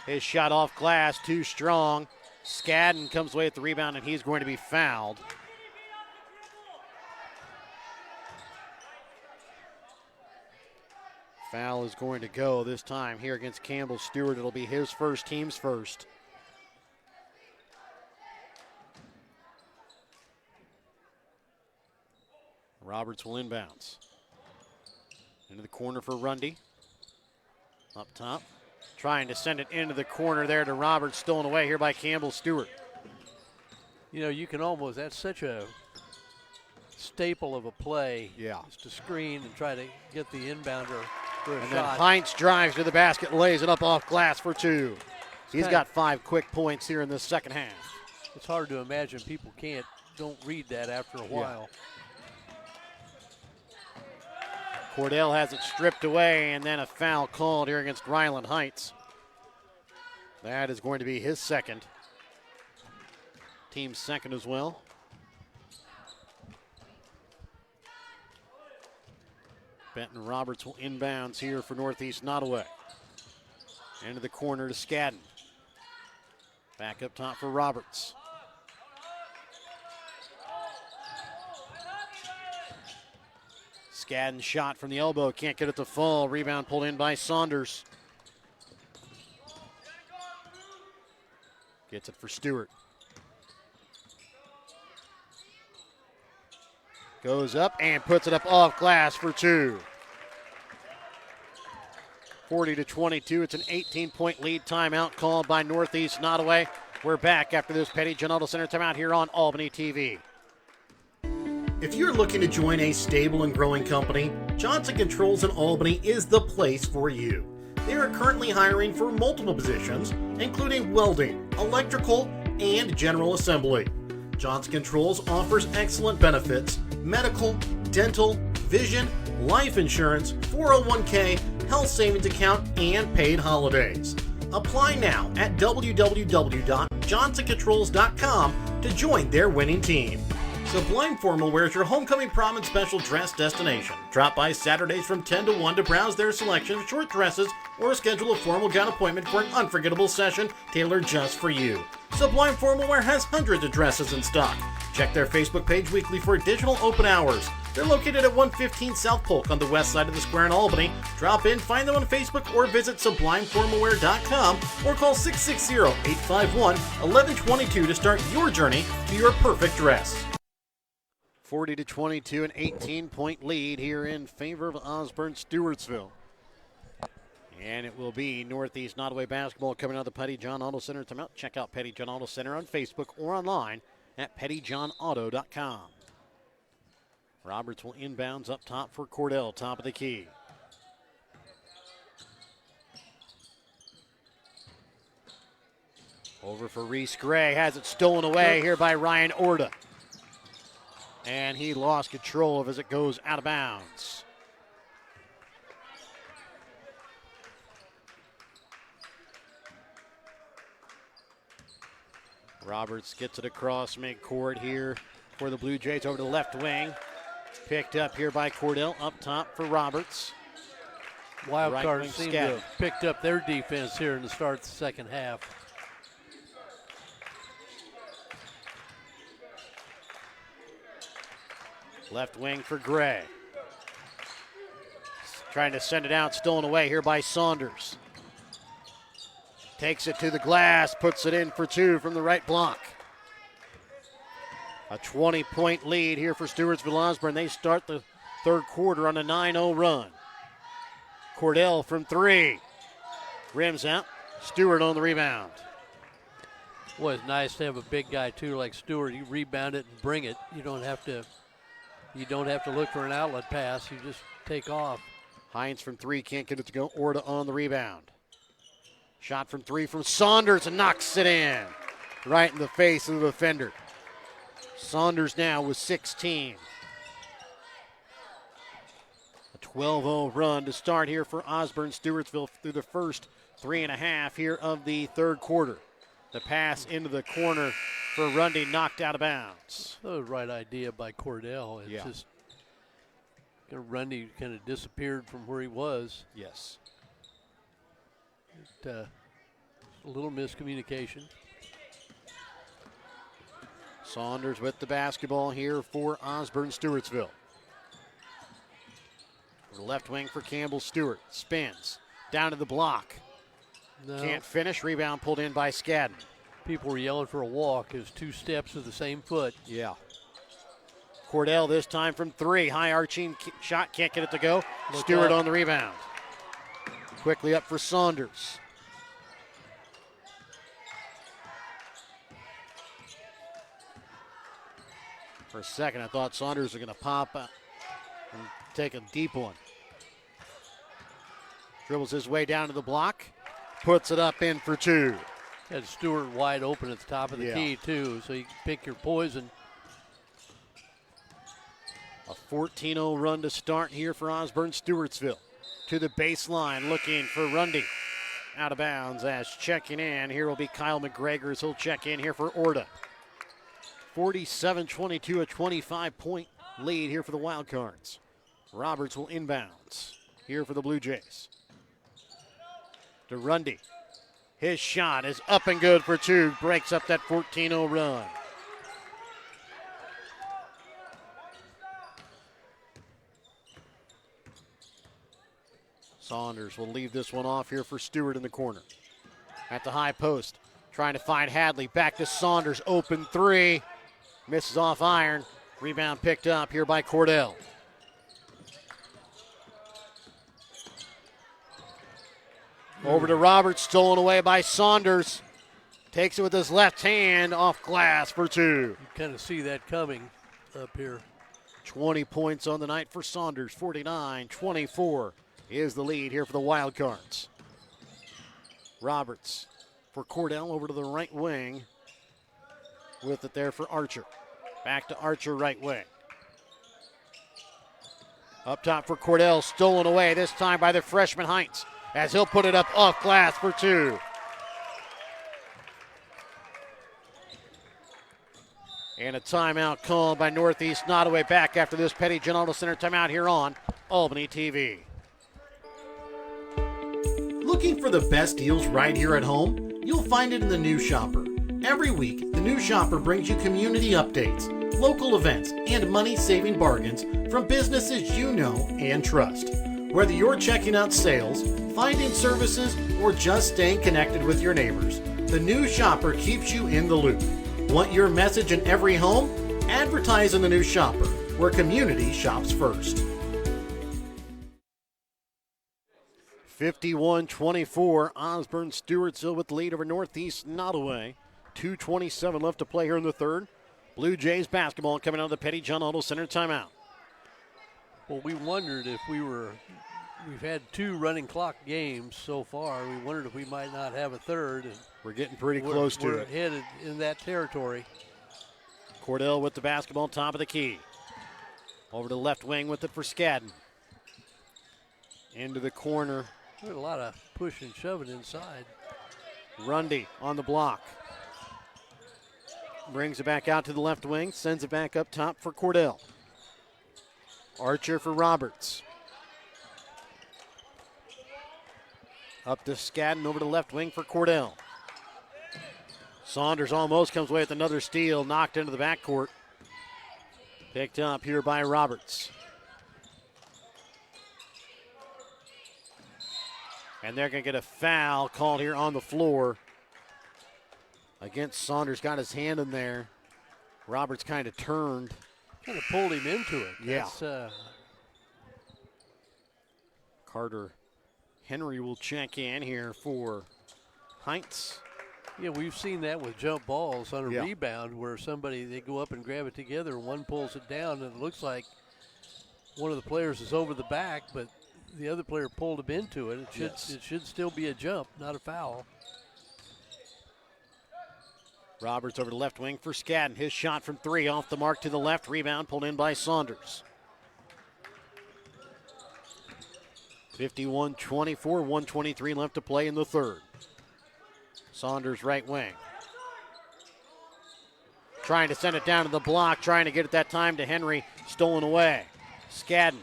His shot off glass, too strong. Skadden comes away with the rebound, and he's going to be fouled. Foul is going to go this time here against Campbell Stewart. It'll be his first, team's first. Roberts will inbounds. Into the corner for Rundy. Up top. Trying to send it into the corner there to Roberts. Stolen away here by Campbell Stewart. You know, you can almost, that's such a staple of a play. Yeah. Is to screen and try to get the inbounder for a And shot. then Heinz drives to the basket, lays it up off glass for two. He's got 5 quick points here in the second half. It's hard to imagine people don't read that after a while. Cordell has it stripped away, and then a foul called here against Ryland Heights. That is going to be his second. Team's second as well. Benton Roberts will inbounds here for Northeast Nodaway. Into the corner to Skadden. Back up top for Roberts. Skadden shot from the elbow, can't get it to fall. Rebound pulled in by Saunders. Gets it for Stewart. Goes up and puts it up off glass for two. 40-22. It's an 18-point lead. Timeout called by Northeast Nodaway. We're back after this Petty John Auto Center timeout here on Albany TV. If you're looking to join a stable and growing company, Johnson Controls in Albany is the place for you. They are currently hiring for multiple positions, including welding, electrical, and general assembly. Johnson Controls offers excellent benefits: medical, dental, vision, life insurance, 401k, health savings account, and paid holidays. Apply now at www.johnsoncontrols.com to join their winning team. Sublime Formal Wear is your homecoming prom and special dress destination. Drop by Saturdays from 10 to 1 to browse their selection of short dresses or schedule a formal gown appointment for an unforgettable session tailored just for you. Sublime Formal Wear has hundreds of dresses in stock. Check their Facebook page weekly for additional open hours. They're located at 115 South Polk on the west side of the square in Albany. Drop in, find them on Facebook, or visit sublimeformalwear.com or call 660-851-1122 to start your journey to your perfect dress. 40-22, an 18-point lead here in favor of Osborn Stewartsville. And it will be Northeast Nodaway basketball coming out of the Petty John Auto Center timeout. Check out Petty John Auto Center on Facebook or online at pettyjohnauto.com. Roberts will inbounds up top for Cordell, top of the key. Over for Reese Gray, has it stolen away here by Ryan Orta. And he lost control of it as it goes out of bounds. Roberts gets it across midcourt here for the Blue Jays over to the left wing. Picked up here by Cordell, up top for Roberts. Wildcards seem to have picked up their defense here in the start of the second half. Left wing for Gray. Trying to send it out, stolen away here by Saunders. Takes it to the glass, puts it in for two from the right block. A 20-point lead here for Stewartsville Osborn. They start the third quarter on a 9-0 run. Cordell from three. Rims out. Stewart on the rebound. Well, it's nice to have a big guy too like Stewart. You rebound it and bring it. You don't have to look for an outlet pass. You just take off. Hines from three, can't get it to go. Orta on the rebound. Shot from three from Saunders and knocks it in. Right in the face of the defender. Saunders now with 16. A 12-0 run to start here for Osborn Stewartsville through the first 3.5 here of the third quarter. The pass into the corner for Rundy, knocked out of bounds. That was the right idea by Cordell. It's just Rundy kind of disappeared from where he was. Yes. A little miscommunication. Saunders with the basketball here for Osborn Stewartsville. The left wing for Campbell Stewart. Spins. Down to the block. No. Can't finish. Rebound pulled in by Skadden. People were yelling for a walk. It was two steps of the same foot. Yeah. Cordell this time from 3. High arching shot, can't get it to go. Stewart on the rebound. Quickly up for Saunders. For a second, I thought Saunders was going to pop up and take a deep one. Dribbles his way down to the block. Puts it up in for 2. Had Stewart wide open at the top of the key, too, so you can pick your poison. A 14-0 run to start here for Osborn Stewartsville. To the baseline, looking for Rundy. Out of bounds as checking in. Here will be Kyle McGregor as he'll check in here for Orta. 47-22, a 25-point lead here for the Wildcards. Roberts will inbounds here for the Blue Jays. To Rundy. His shot is up and good for 2. Breaks up that 14-0 run. Saunders will leave this one off here for Stewart in the corner. At the high post, trying to find Hadley. Back to Saunders, open 3. Misses off iron. Rebound picked up here by Cordell. Over to Roberts, stolen away by Saunders. Takes it with his left hand off glass for 2. You kind of see that coming up here. 20 points on the night for Saunders. 49-24 is the lead here for the Wildcards. Roberts for Cordell over to the right wing. With it there for Archer. Back to Archer right wing. Up top for Cordell, stolen away this time by the freshman Heinz, as he'll put it up off glass for 2. And a timeout called by Northeast Nodaway. Back after this Petty John Auto Center timeout here on Albany TV. Looking for the best deals right here at home? You'll find it in the New Shopper. Every week, the New Shopper brings you community updates, local events, and money-saving bargains from businesses you know and trust. Whether you're checking out sales, finding services, or just staying connected with your neighbors, the New Shopper keeps you in the loop. Want your message in every home? Advertise in the New Shopper, where community shops first. 51-24, Osborn Stewartsville with the lead over Northeast Nodaway. 2:27 left to play here in the third. Blue Jays basketball coming out of the Petty John Auto Center timeout. Well, we wondered if we've had 2 running clock games so far. We wondered if we might not have a third. And we're getting pretty close to it. We're headed in that territory. Cordell with the basketball, top of the key. Over to the left wing with it for Skadden. Into the corner. There's a lot of push and shoving inside. Rundy on the block. Brings it back out to the left wing, sends it back up top for Cordell. Archer for Roberts. Up to Skadden, over to left wing for Cordell. Saunders almost comes away with another steal, knocked into the backcourt. Picked up here by Roberts. And they're going to get a foul called here on the floor against Saunders. Got his hand in there. Roberts kind of turned. Kind of pulled him into it. Yeah. That's, Carter Henry will check in here for Heinz. Yeah, we've seen that with jump balls on a rebound where they go up and grab it together and one pulls it down and it looks like one of the players is over the back, but the other player pulled him into it. It should still be a jump, not a foul. Roberts over the left wing for Skadden. His shot from 3 off the mark to the left. Rebound pulled in by Saunders. 51-24, 1:23 left to play in the third. Saunders right wing. Trying to send it down to the block, trying to get it that time to Henry. Stolen away. Skadden.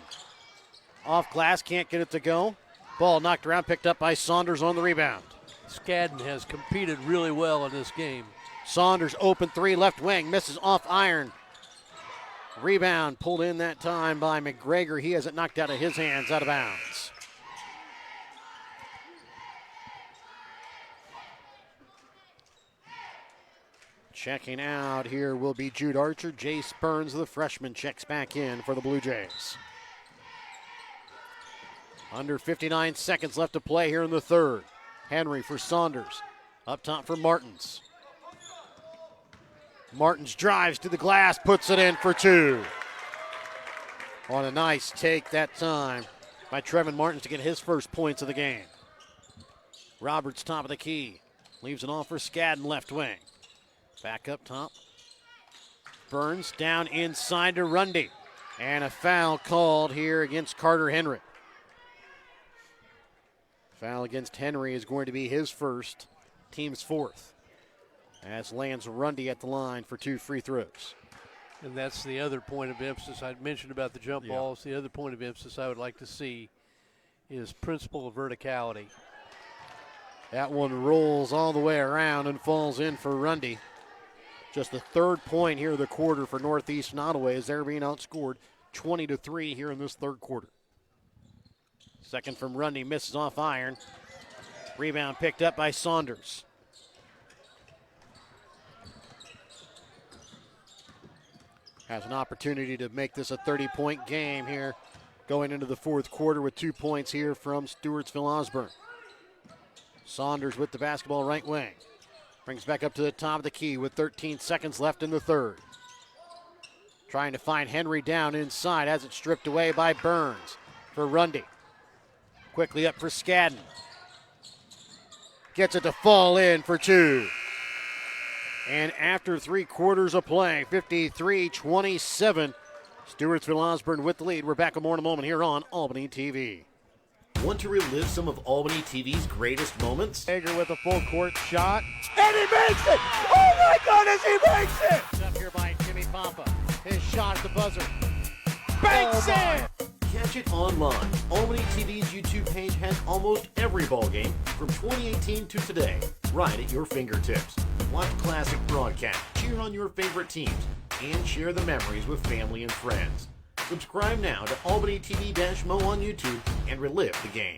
Off glass, can't get it to go. Ball knocked around, picked up by Saunders on the rebound. Skadden has competed really well in this game. Saunders open 3, left wing, misses off iron. Rebound pulled in that time by McGregor. He has it knocked out of his hands, out of bounds. Checking out here will be Jude Archer. Jace Burns, the freshman, checks back in for the Blue Jays. Under 59 seconds left to play here in the third. Henry for Saunders. Up top for Martins. Martins drives to the glass, puts it in for two. On a nice take that time by Trevin Martins to get his first points of the game. Roberts top of the key. Leaves it off for Skadden left wing. Back up top. Burns down inside to Rundy. And a foul called here against Carter Henry. Foul against Henry is going to be his first, team's fourth. As lands Rundy at the line for two free throws. And that's the other point of emphasis I mentioned about the jump balls. The other point of emphasis I would like to see is principle of verticality. That one rolls all the way around and falls in for Rundy. Just the third point here of the quarter for Northeast Nodaway as they're being outscored 20-3 here in this third quarter. Second from Rundy, misses off iron. Rebound picked up by Saunders. Has an opportunity to make this a 30-point game here going into the fourth quarter with 2 points here from Stewartsville Osborn. Saunders with the basketball right wing. Brings back up to the top of the key with 13 seconds left in the third. Trying to find Henry down inside. Has it stripped away by Burns for Rundy. Quickly up for Skadden. Gets it to fall in for two. And after 3 quarters of play, 53-27, Stewartsville Osborn with the lead. We're back with more in a moment here on Albany TV. Want to relive some of Albany TV's greatest moments? Hager with a full court shot, and he makes it! Oh my goodness, he makes it! Up here by Jimmy Papa. His shot at the buzzer. Banks it! Catch it online. Albany TV's YouTube page has almost every ball game from 2018 to today, right at your fingertips. Watch classic broadcasts, cheer on your favorite teams, and share the memories with family and friends. Subscribe now to Albany TV-Mo on YouTube and relive the game.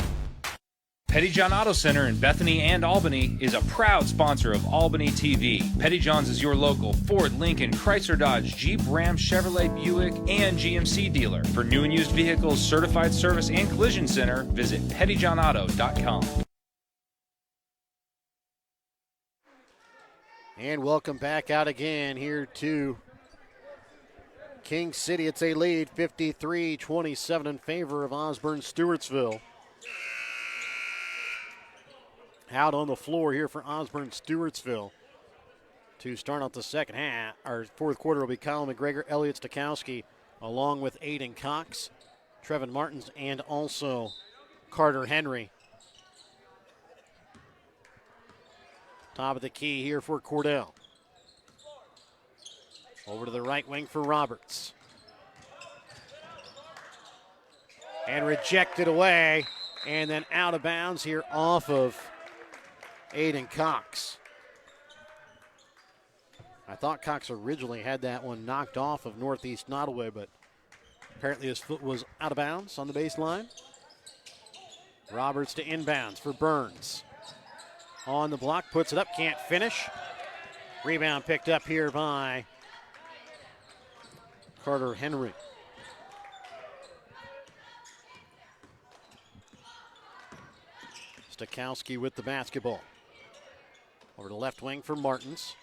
Pettyjohn Auto Center in Bethany and Albany is a proud sponsor of Albany TV. Pettyjohn's is your local Ford, Lincoln, Chrysler, Dodge, Jeep, Ram, Chevrolet, Buick, and GMC dealer. For new and used vehicles, certified service, and collision center, visit pettyjohnauto.com. And welcome back out again here to King City. It's a lead, 53-27 in favor of Osborn Stewartsville. Out on the floor here for Osborn Stewartsville. To start out the second half, or fourth quarter will be Kyle McGregor, Elliot Stokowski, along with Aiden Cox, Trevin Martins, and also Carter Henry. Top of the key here for Cordell. Over to the right wing for Roberts. And rejected away. And then out of bounds here off of Aiden Cox. I thought Cox originally had that one knocked off of Northeast Nodaway, but apparently his foot was out of bounds on the baseline. Roberts to inbounds for Burns. On the block, puts it up, can't finish. Rebound picked up here by Carter Henry. Stokowski with the basketball. Over to left wing for Martins.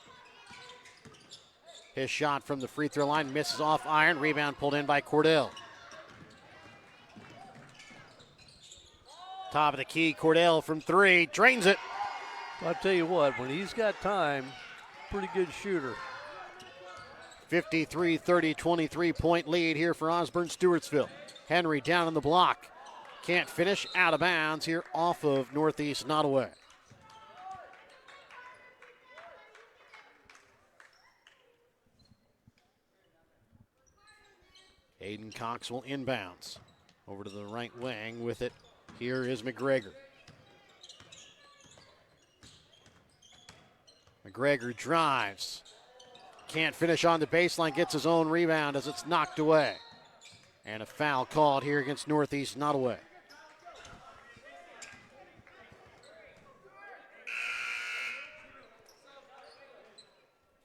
His shot from the free throw line misses off iron. Rebound pulled in by Cordell. Top of the key, Cordell from three, drains it. I'll tell you what, when he's got time, pretty good shooter. 53-30, 23-point lead here for Osborn Stewartsville. Henry down on the block. Can't finish, out of bounds here off of Northeast Nodaway. Aiden Cox will inbounds. Over to the right wing with it. Here is McGregor. McGregor drives. Can't finish on the baseline, gets his own rebound as it's knocked away. And a foul called here against Northeast Nodaway.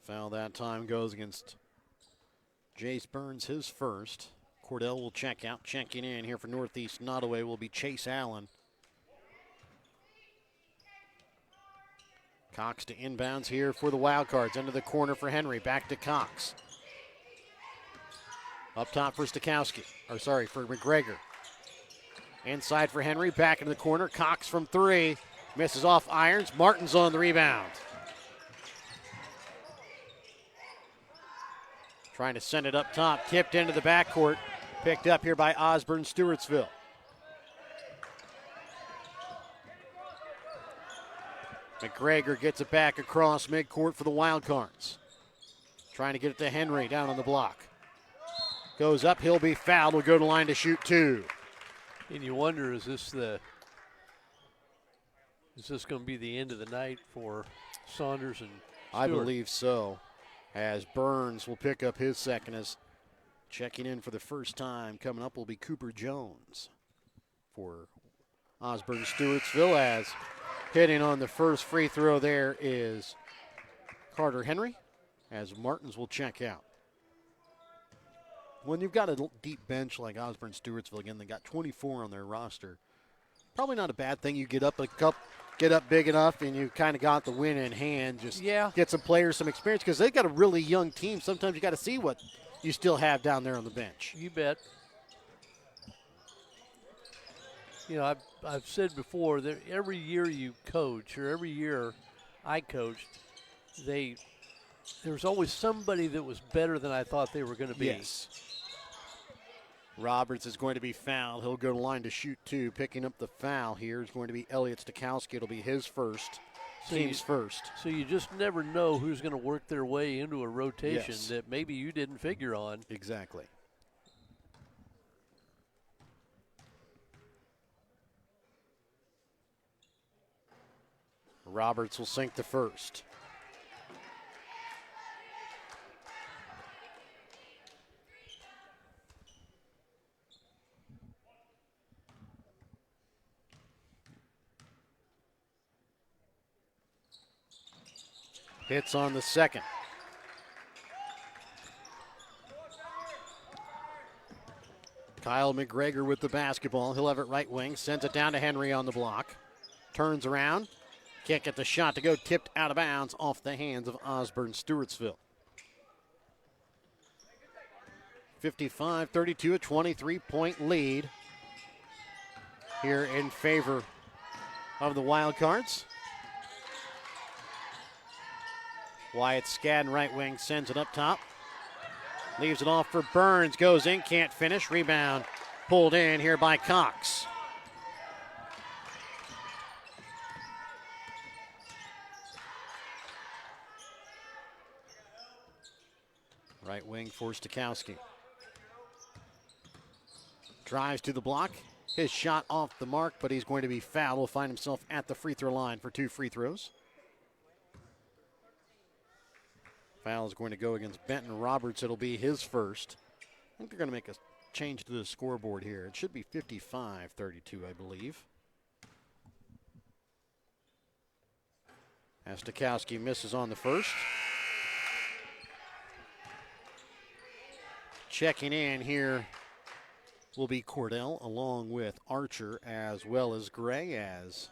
Foul that time goes against Jace Burns, his first. Cordell will check out. Checking in here for Northeast Nodaway will be Chase Allen. Cox to inbounds here for the Wildcards. Into the corner for Henry. Back to Cox. Up top for Stakowski. For McGregor. Inside for Henry. Back into the corner. Cox from three. Misses off irons. Martin's on the rebound. Trying to send it up top. Tipped into the backcourt. Picked up here by Osborn, Stewartsville. McGregor gets it back across midcourt for the Wildcards. Trying to get it to Henry down on the block. Goes up, he'll be fouled. Will go to the line to shoot two. And you wonder, is this going to be the end of the night for Saunders and Stewart? I believe so, as Burns will pick up his second. As checking in for the first time coming up will be Cooper Jones for Osborn Stewartsville, as hitting on the first free throw there is Carter Henry, as Martins will check out. When you've got a deep bench like Osborn Stewartsville, again, they got 24 on their roster. Probably not a bad thing. You get up big enough, and you kind of got the win in hand. Just get some players some experience, because they've got a really young team. Sometimes you got to see what you still have down there on the bench. You bet. You know, I've said before that every year you coach, or every year I coached, there's always somebody that was better than I thought they were going to be. Yes. Roberts is going to be fouled. He'll go to the line to shoot two. Picking up the foul here is going to be Elliott Stakowski. It'll be his first. Team's first. So you just never know who's going to work their way into a rotation that maybe you didn't figure on. Exactly. Roberts will sink the first. Hits on the second. Kyle McGregor with the basketball. He'll have it right wing. Sends it down to Henry on the block. Turns around. Can't get the shot to go. Tipped out of bounds off the hands of Osborn Stewartsville. 55-32, a 23-point lead here in favor of the Wildcards. Wyatt Skadden, right wing, sends it up top. Leaves it off for Burns. Goes in, can't finish. Rebound pulled in here by Cox. Right wing for Stakowski. Drives to the block. His shot off the mark, but he's going to be fouled. Will find himself at the free throw line for two free throws. Foul is going to go against Benton Roberts. It'll be his first. I think they're going to make a change to the scoreboard here. It should be 55-32, I believe. As Stakowski misses on the first. Checking in here will be Cordell, along with Archer, as well as Gray, as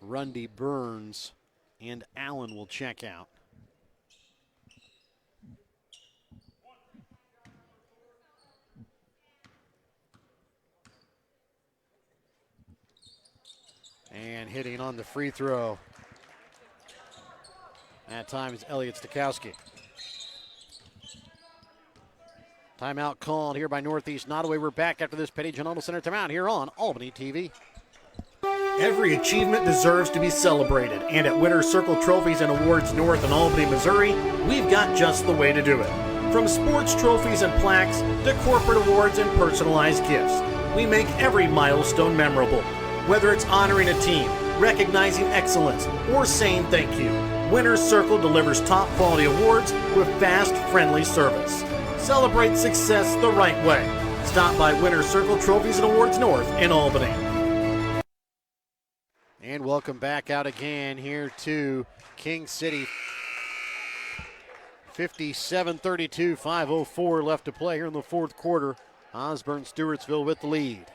Rundy, Burns, and Allen will check out. And hitting on the free throw. That time is Elliott Stakowski. Timeout called here by Northeast Nodaway. We're back after this Petty John Auto Center timeout here on Albany TV. Every achievement deserves to be celebrated, and at Winter Circle Trophies and Awards North in Albany, Missouri, we've got just the way to do it. From sports trophies and plaques to corporate awards and personalized gifts, we make every milestone memorable. Whether it's honoring a team, recognizing excellence, or saying thank you, Winter Circle delivers top quality awards with fast, friendly service. Celebrate success the right way. Stop by Winter Circle Trophies and Awards North in Albany. And welcome back out again here to King City 57-32, 5:04 left to play here in the fourth quarter. Osborn Stewartsville with the lead.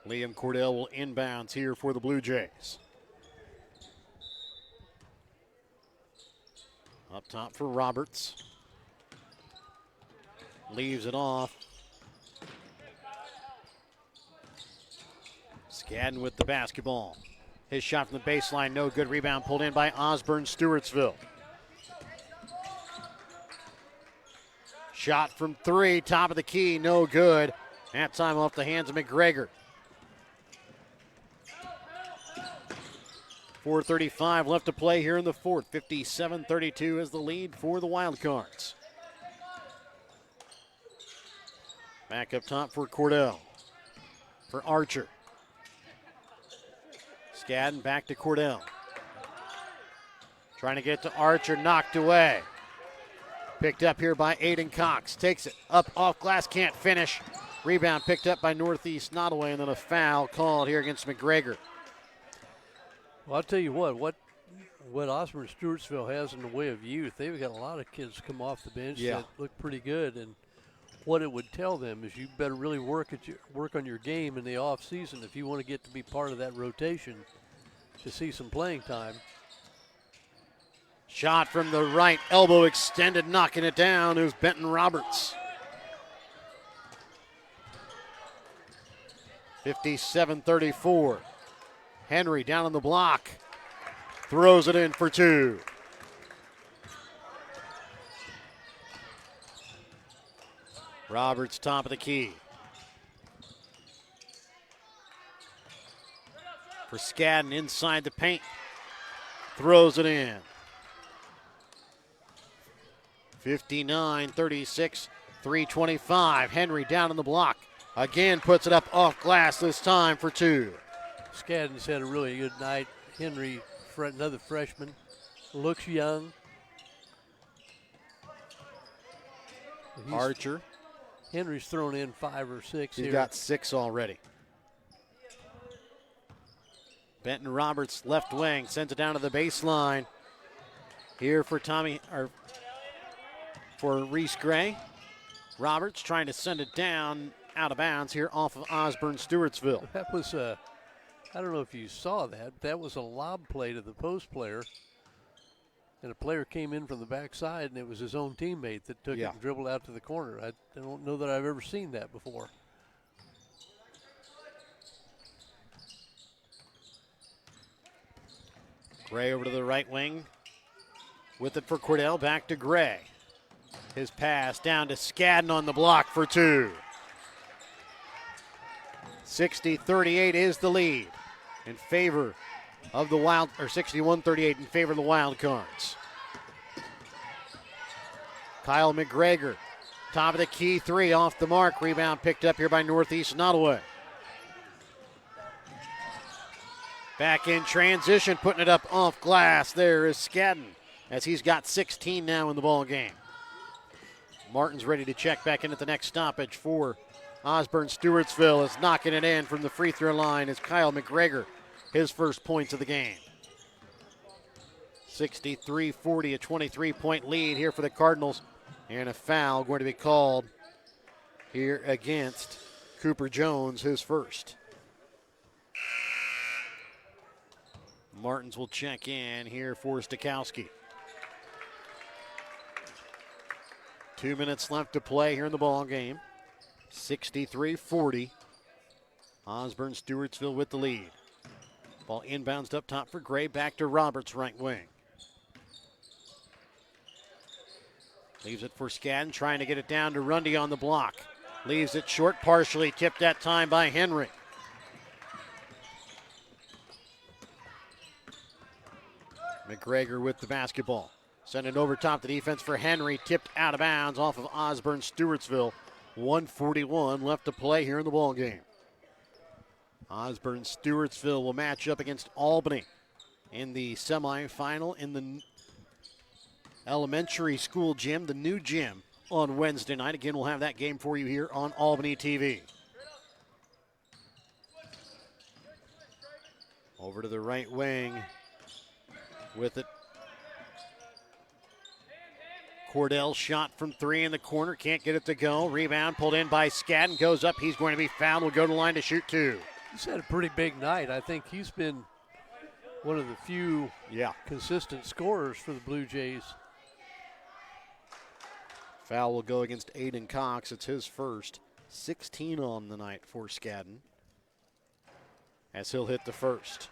Liam Cordell will inbounds here for the Blue Jays. Up top for Roberts. Leaves it off. Skadden with the basketball. His shot from the baseline, no good. Rebound pulled in by Osborn Stewartsville. Shot from three, top of the key, no good. That time off the hands of McGregor. 4:35 left to play here in the fourth. 57-32 is the lead for the Wildcards. Back up top for Cordell. For Archer. Skadden back to Cordell. Trying to get to Archer, knocked away. Picked up here by Aiden Cox. Takes it up off glass, can't finish. Rebound picked up by Northeast Nodaway, and then a foul called here against McGregor. Well, I'll tell you what Osborn Stewartsville has in the way of youth, they've got a lot of kids come off the bench that look pretty good, and what it would tell them is you better really work on your game in the off season if you want to get to be part of that rotation to see some playing time. Shot from the right, elbow extended, knocking it down is Benton Roberts. 57-34. Henry down on the block. Throws it in for two. Roberts top of the key. For Skadden inside the paint. Throws it in. 59-36, 3:25. Henry down on the block. Again puts it up off glass, this time for two. Skadden's had a really good night. Henry, another freshman, looks young. Archer. Henry's thrown in 5 or 6 He's here. got 6 already. Benton Roberts, left wing, sends it down to the baseline. Here for Reese Gray. Roberts trying to send it down, out of bounds here off of Osborn Stewartsville. That was I don't know if you saw that. That was a lob play to the post player. And a player came in from the backside, and it was his own teammate that took it and dribbled out to the corner. I don't know that I've ever seen that before. Gray over to the right wing. With it for Cordell, back to Gray. His pass down to Skadden on the block for two. 60-38 is the lead in favor of the 61-38 in favor of the Wildcards. Kyle McGregor, top of the key, three off the mark. Rebound picked up here by Northeast Nodaway. Back in transition, putting it up off glass. There is Skadden, as he's got 16 now in the ball game. Martin's ready to check back in at the next stoppage for Osborn Stewartsville. Is knocking it in from the free throw line is Kyle McGregor, his first points of the game. 63-40, a 23-point lead here for the Cardinals. And a foul going to be called here against Cooper Jones, his first. Martins will check in here for Stakowski. 2 minutes left to play here in the ball game. 63-40. Osborn Stewartsville with the lead. Ball inbounds up top for Gray. Back to Roberts, right wing. Leaves it for Skadden, trying to get it down to Rundy on the block. Leaves it short, partially tipped that time by Henry. McGregor with the basketball. Send it over top the defense for Henry. Tipped out of bounds off of Osborn Stewartsville. 1:41 left to play here in the ball game. Osborn Stewartsville will match up against Albany in the semifinal in the elementary school gym, the new gym, on Wednesday night. Again, we'll have that game for you here on Albany TV. Over to the right wing with it. Cordell shot from 3 in the corner. Can't get it to go. Rebound pulled in by Skadden. Goes up. He's going to be fouled. Will go to the line to shoot 2. He's had a pretty big night. I think he's been one of the few consistent scorers for the Blue Jays. Foul will go against Aiden Cox. It's his first. 16 on the night for Skadden, as he'll hit the first.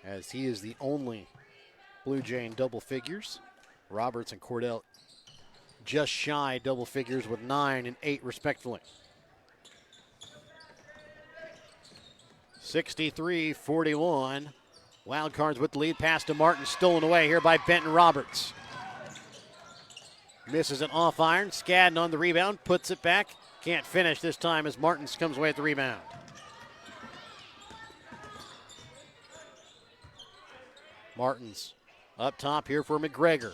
As he is the only Blue Jay in double figures. Roberts and Cordell just shy double figures with 9 and 8 respectively. 63-41. Wildcards with the lead. Pass to Martin, stolen away here by Benton Roberts. Misses an off iron. Skadden on the rebound, puts it back. Can't finish this time as Martins comes away at the rebound. Martins up top here for McGregor.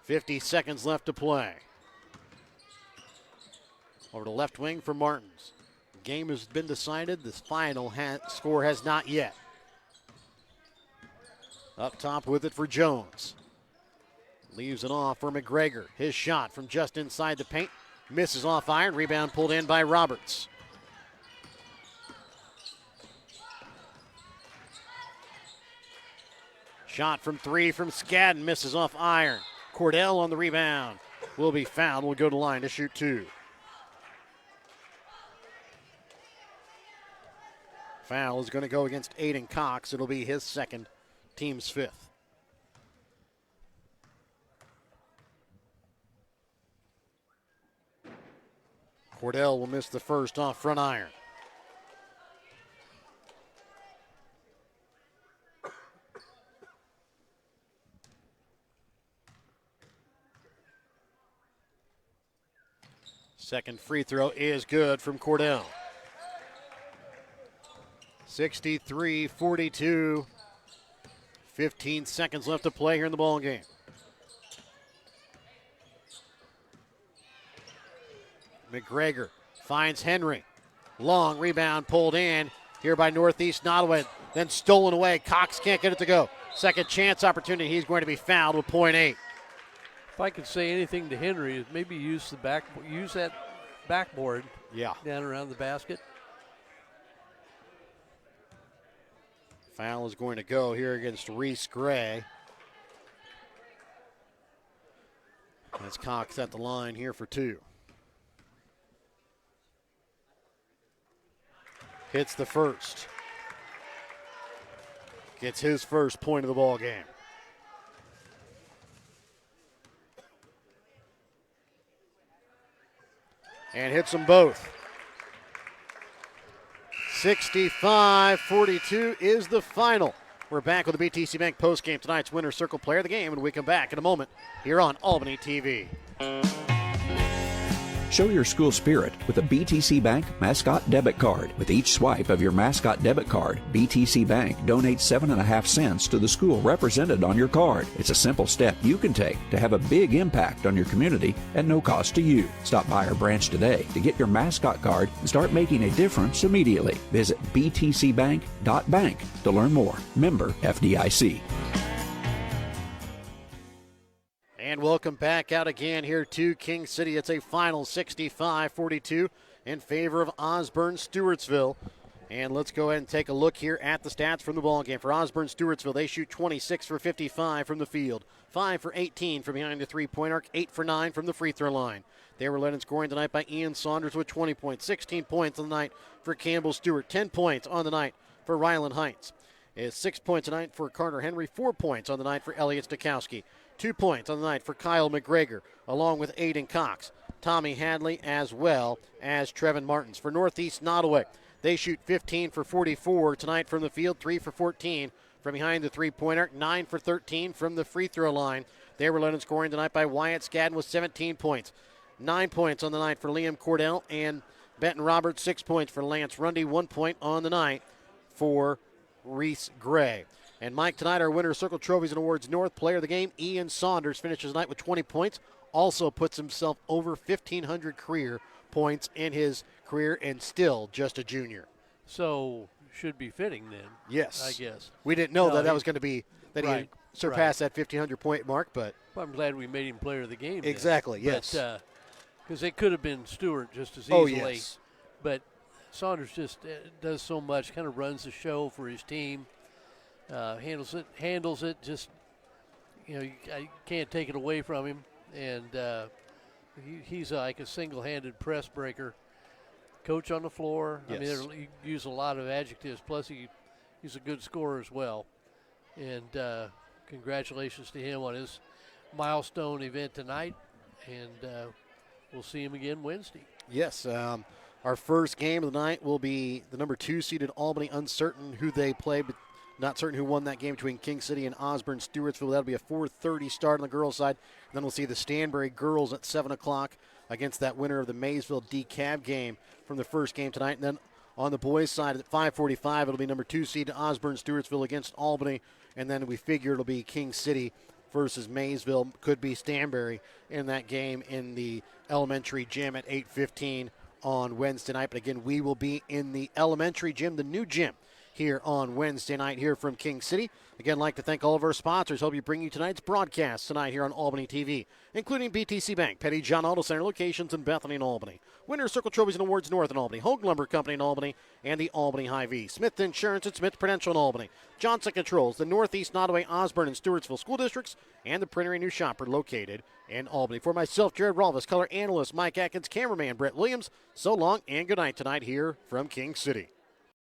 50 seconds left to play. Over to left wing for Martins. The game has been decided. The final score has not yet. Up top with it for Jones. Leaves it off for McGregor. His shot from just inside the paint. Misses off iron. Rebound pulled in by Roberts. Shot from 3 from Skadden. Misses off iron. Cordell on the rebound. Will be fouled. Will go to line to shoot 2. Foul is going to go against Aiden Cox. It'll be his second, team's 5th. Cordell will miss the first off front iron. Second free throw is good from Cordell. 63-42. 15 seconds left to play here in the ball game. McGregor finds Henry. Long rebound pulled in here by Northeast Nodaway. Then stolen away. Cox can't get it to go. Second chance opportunity. He's going to be fouled with .8. If I could say anything to Henry, is maybe use that backboard down around the basket. Foul is going to go here against Reese Gray. That's Cox at the line here for 2. Hits the first. Gets his first point of the ball game. And hits them both. 65-42 is the final. We're back with the BTC Bank postgame, tonight's winner circle player of the game, and we come back in a moment here on Albany TV. Show your school spirit with a BTC Bank Mascot Debit Card. With each swipe of your Mascot Debit Card, BTC Bank donates 7.5 cents to the school represented on your card. It's a simple step you can take to have a big impact on your community at no cost to you. Stop by our branch today to get your Mascot Card and start making a difference immediately. Visit btcbank.bank to learn more. Member FDIC. And welcome back out again here to King City. It's a final 65-42 in favor of Osborn Stewartsville. And let's go ahead and take a look here at the stats from the ballgame. For Osborn Stewartsville, they shoot 26 for 55 from the field, 5 for 18 from behind the three-point arc, 8 for 9 from the free throw line. They were led in scoring tonight by Ian Saunders with 20 points, 16 points on the night for Campbell Stewart, 10 points on the night for Ryland Heights. It's 6 points tonight for Carter Henry, 4 points on the night for Elliot Stakowski. 2 points on the night for Kyle McGregor, along with Aiden Cox, Tommy Hadley, as well as Trevin Martins. For Northeast Nodaway, they shoot 15 for 44 tonight from the field, 3 for 14 from behind the three-point arc, 9 for 13 from the free throw line. They were led in scoring tonight by Wyatt Skadden with 17 points. 9 points on the night for Liam Cordell and Benton Roberts, 6 points for Lance Rundy, 1 point on the night for Reese Gray. And Mike, tonight our winner circle trophies and awards North player of the game, Ian Saunders, finishes the night with 20 points. Also puts himself over 1,500 career points in his career and still just a junior. So should be fitting then. Yes. I guess. We didn't know that was going to be, that right, he surpassed that 1,500-point mark, but. Well, I'm glad we made him player of the game. Exactly, then. yes. Because it could have been Stewart just as easily. Oh, yes. But Saunders just does so much, kind of runs the show for his team, handles it. Just, you can't take it away from him. And he's like a single-handed press breaker. Coach on the floor. Yes. I mean, you use a lot of adjectives. Plus, he's a good scorer as well. And congratulations to him on his milestone event tonight. And we'll see him again Wednesday. Yes. Our first game of the night will be the number 2 seeded Albany, uncertain who they play, but not certain who won that game between King City and Osborn Stewartsville. That'll be a 4:30 start on the girls' side. And then we'll see the Stanbury girls at 7 o'clock against that winner of the Maysville DeKalb game from the first game tonight. And then on the boys' side at 5:45, it'll be number 2 seed Osborn Stewartsville against Albany. And then we figure it'll be King City versus Maysville. Could be Stanbury in that game in the elementary gym at 8:15 on Wednesday night. But again, we will be in the elementary gym, the new gym, here on Wednesday night here from King City. Again, I'd like to thank all of our sponsors. Hope you bring you tonight's broadcast tonight here on Albany TV, including BTC Bank, Petty John Auto Center locations in Bethany and Albany, Winter Circle Trophies and Awards North in Albany, Hogue Lumber Company in Albany, and the Albany Hy-Vee, Smith Insurance and Smith Prudential in Albany, Johnson Controls, the Northeast Nodaway, Osborn, and Stewartsville School Districts, and the Printer and New Shopper located in Albany. For myself, Jared Rolvis, color analyst Mike Atkins, cameraman Brett Williams, so long and good night tonight here from King City.